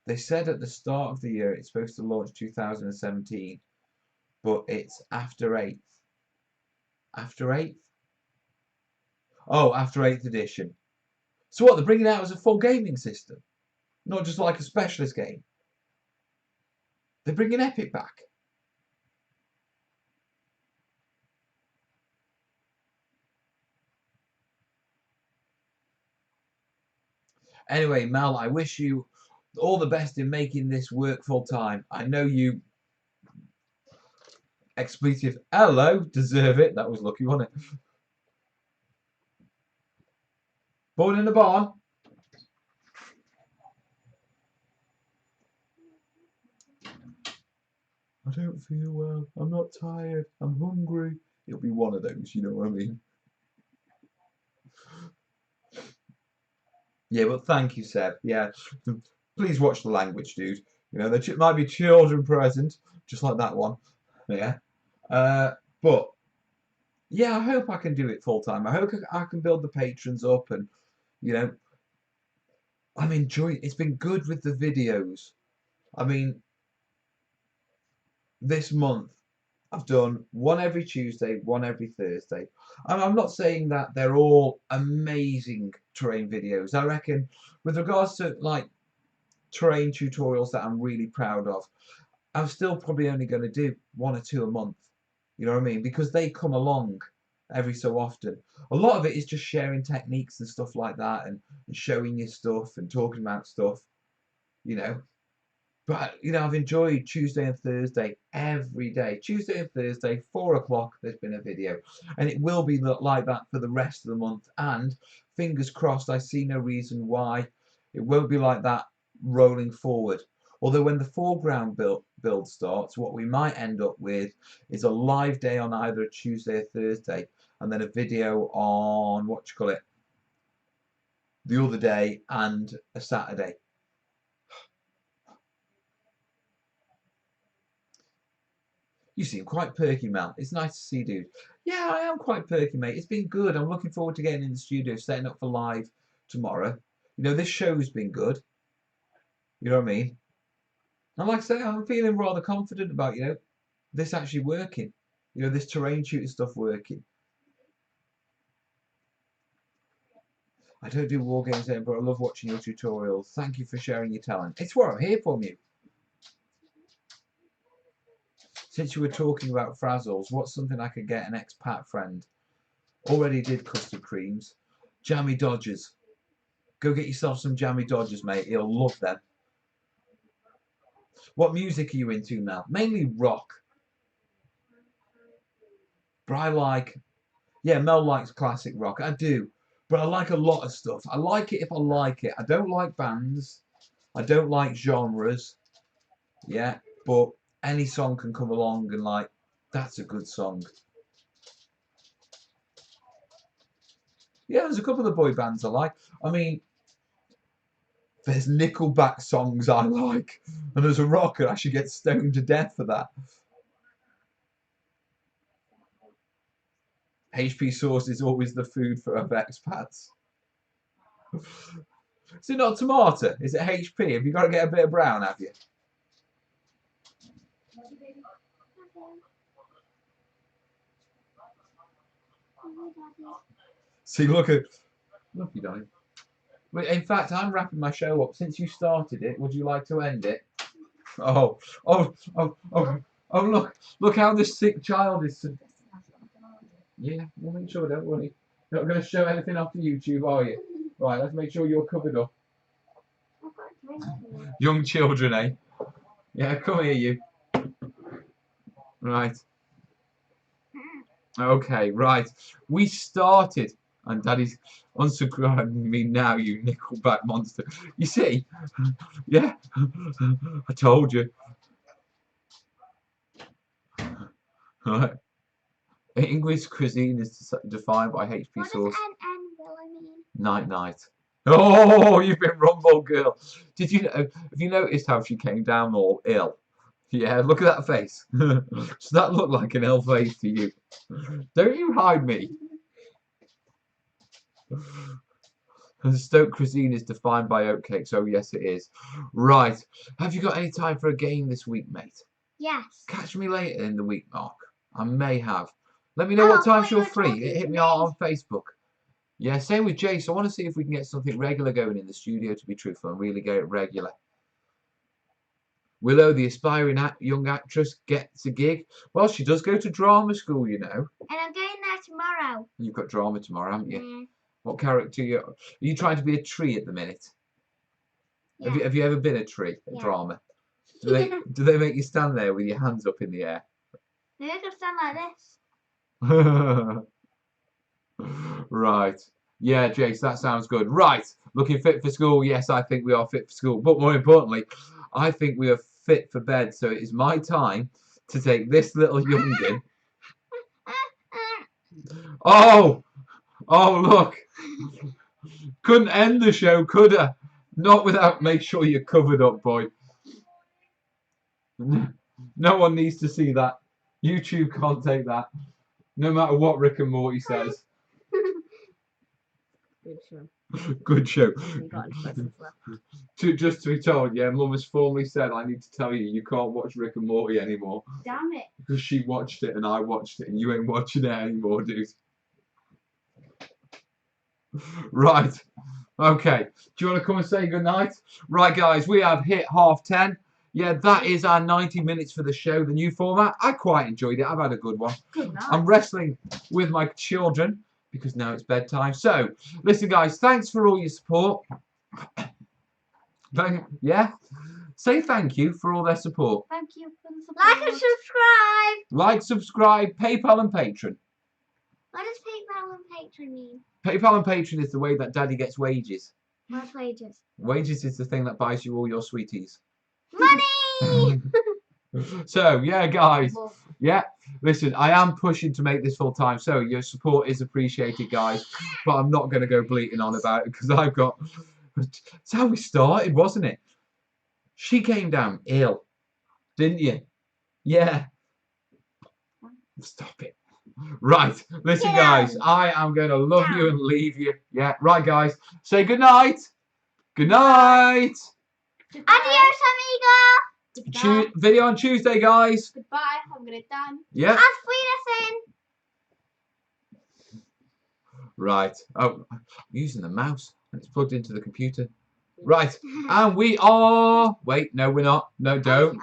They said at the start of the year it's supposed to launch 2017, but it's after 8th. After 8th? Oh, after 8th edition. So what, they're bringing it out as a full gaming system? Not just like a specialist game? They're bringing Epic back? Anyway, Mel, I wish you all the best in making this work full time. I know you expletive hello deserve it. That was lucky, wasn't it? Born in the barn. I don't feel well. I'm not tired. I'm hungry. It'll be one of those, you know what I mean? Yeah, but thank you, Seb. Yeah, please watch the language, dude. You know, there might be children present, just like that one. Yeah. But yeah, I hope I can do it full time. I hope I can build the patrons up, and you know, I'm enjoying. It's been good with the videos. I mean, this month I've done one every Tuesday, one every Thursday. I'm not saying that they're all amazing terrain videos. I reckon, with regards to like terrain tutorials that I'm really proud of, I'm still probably only going to do one or two a month. You know what I mean? Because they come along every so often. A lot of it is just sharing techniques and stuff like that, and showing you stuff and talking about stuff, you know. But you know, I've enjoyed Tuesday and Thursday every day. Tuesday and Thursday, 4 o'clock, there's been a video. And it will be like that for the rest of the month. And fingers crossed, I see no reason why it won't be like that rolling forward. Although when the foreground build starts, what we might end up with is a live day on either a Tuesday or Thursday, and then a video on, what you call it, the other day, and a Saturday. You seem quite perky, Mel. It's nice to see you, dude. Yeah, I am quite perky, mate. It's been good. I'm looking forward to getting in the studio, setting up for live tomorrow. You know, this show's been good. You know what I mean? And like I say, I'm feeling rather confident about, you know, this actually working. You know, this terrain shooting stuff working. I don't do war games anymore, but I love watching your tutorials. Thank you for sharing your talent. It's what I'm here for, you. Since you were talking about Frazzles, what's something I could get an expat friend? Already did custard creams. Jammy Dodgers. Go get yourself some Jammy Dodgers, mate. He'll love them. What music are you into now? Mainly rock. But I like... Yeah, Mel likes classic rock. I do. But I like a lot of stuff. I like it if I like it. I don't like bands. I don't like genres. Yeah, but any song can come along and like, that's a good song. Yeah, there's a couple of boy bands I like. I mean, there's Nickelback songs I like, and as a rocker, I should get stoned to death for that. HP sauce is always the food for expats. Is it not tomato? Is it HP? Have you got to get a bit of brown, have you? See, look, you darling. In fact, I'm wrapping my show up. Since you started it, would you like to end it? Oh, look how this sick child is. Yeah, we'll make sure, don't worry. You're not going to show anything off to YouTube, are you? Right, let's make sure you're covered up. Young children, eh? Yeah, come here, you. Right. Okay, right. We started, and Daddy's unsubscribing me now, you Nickelback monster. You see? Yeah, I told you. Right. English cuisine is defined by HP What does sauce. N really mean? Night night. Oh, you've been rumbled, girl. Did you have you noticed how she came down all ill? Yeah, look at that face. Does that look like an ill face to you? Don't you hide me. Stoke cuisine is defined by oatcakes. Oh, yes, it is. Right. Have you got any time for a game this week, mate? Yes. Catch me later in the week, Mark. I may have. Let me know Oh, what I thought times you you're were free. talking Hit to me out me. on Facebook. Yeah, same with Jace. I want to see if we can get something regular going in the studio, to be truthful, and really get it regular. Willow, the aspiring young actress, gets a gig. Well, she does go to drama school, you know. And I'm going there tomorrow. You've got drama tomorrow, haven't you? Yeah. What character are you trying to be a tree at the minute? Yeah. Have you ever been a tree at Yeah. drama? Do they make you stand there with your hands up in the air? Maybe I could stand like this. Right. Yeah, Jace, that sounds good. Right. Looking fit for school. Yes, I think we are fit for school. But more importantly, I think we are fit for bed. So it is my time to take this little youngin. Oh! Oh, look. Couldn't end the show, could I? Not without make sure you're covered up, boy. No one needs to see that. YouTube can't take that. No matter what Rick and Morty says. Good show. Good show. You got any questions left? Just to be told, yeah, Mum has formally said, I need to tell you, you can't watch Rick and Morty anymore. Damn it. Because she watched it and I watched it and you ain't watching it anymore, dude. Right. Okay. Do you want to come and say goodnight? Right, guys, we have hit 10:30. Yeah, that is our 90 minutes for the show, the new format. I quite enjoyed it. I've had a good one. Good night. I'm wrestling with my children because now it's bedtime. So, listen, guys, thanks for all your support. Yeah? Say thank you for all their support. Thank you for the support. Like and subscribe. Like, subscribe, PayPal and Patreon. What does PayPal and Patreon mean? PayPal and Patreon is the way that Daddy gets wages. What's wages? Wages is the thing that buys you all your sweeties. Money! So, yeah, guys. Love. Yeah, listen, I am pushing to make this full time, so your support is appreciated, guys. But I'm not going to go bleating on about it because I've got. It's how we started, wasn't it? She came down ill, didn't you? Yeah. Stop it. Right, listen, guys, I am going to love you and leave you. Yeah, right, guys. Say good night. Good night. Adios, amigo! Goodbye. Video on Tuesday, guys. Goodbye. Have a good time. Yeah. Auf Wiedersehen! Right. Oh, I'm using the mouse and it's plugged into the computer. Right. And we are. Wait, no, we're not. No, don't.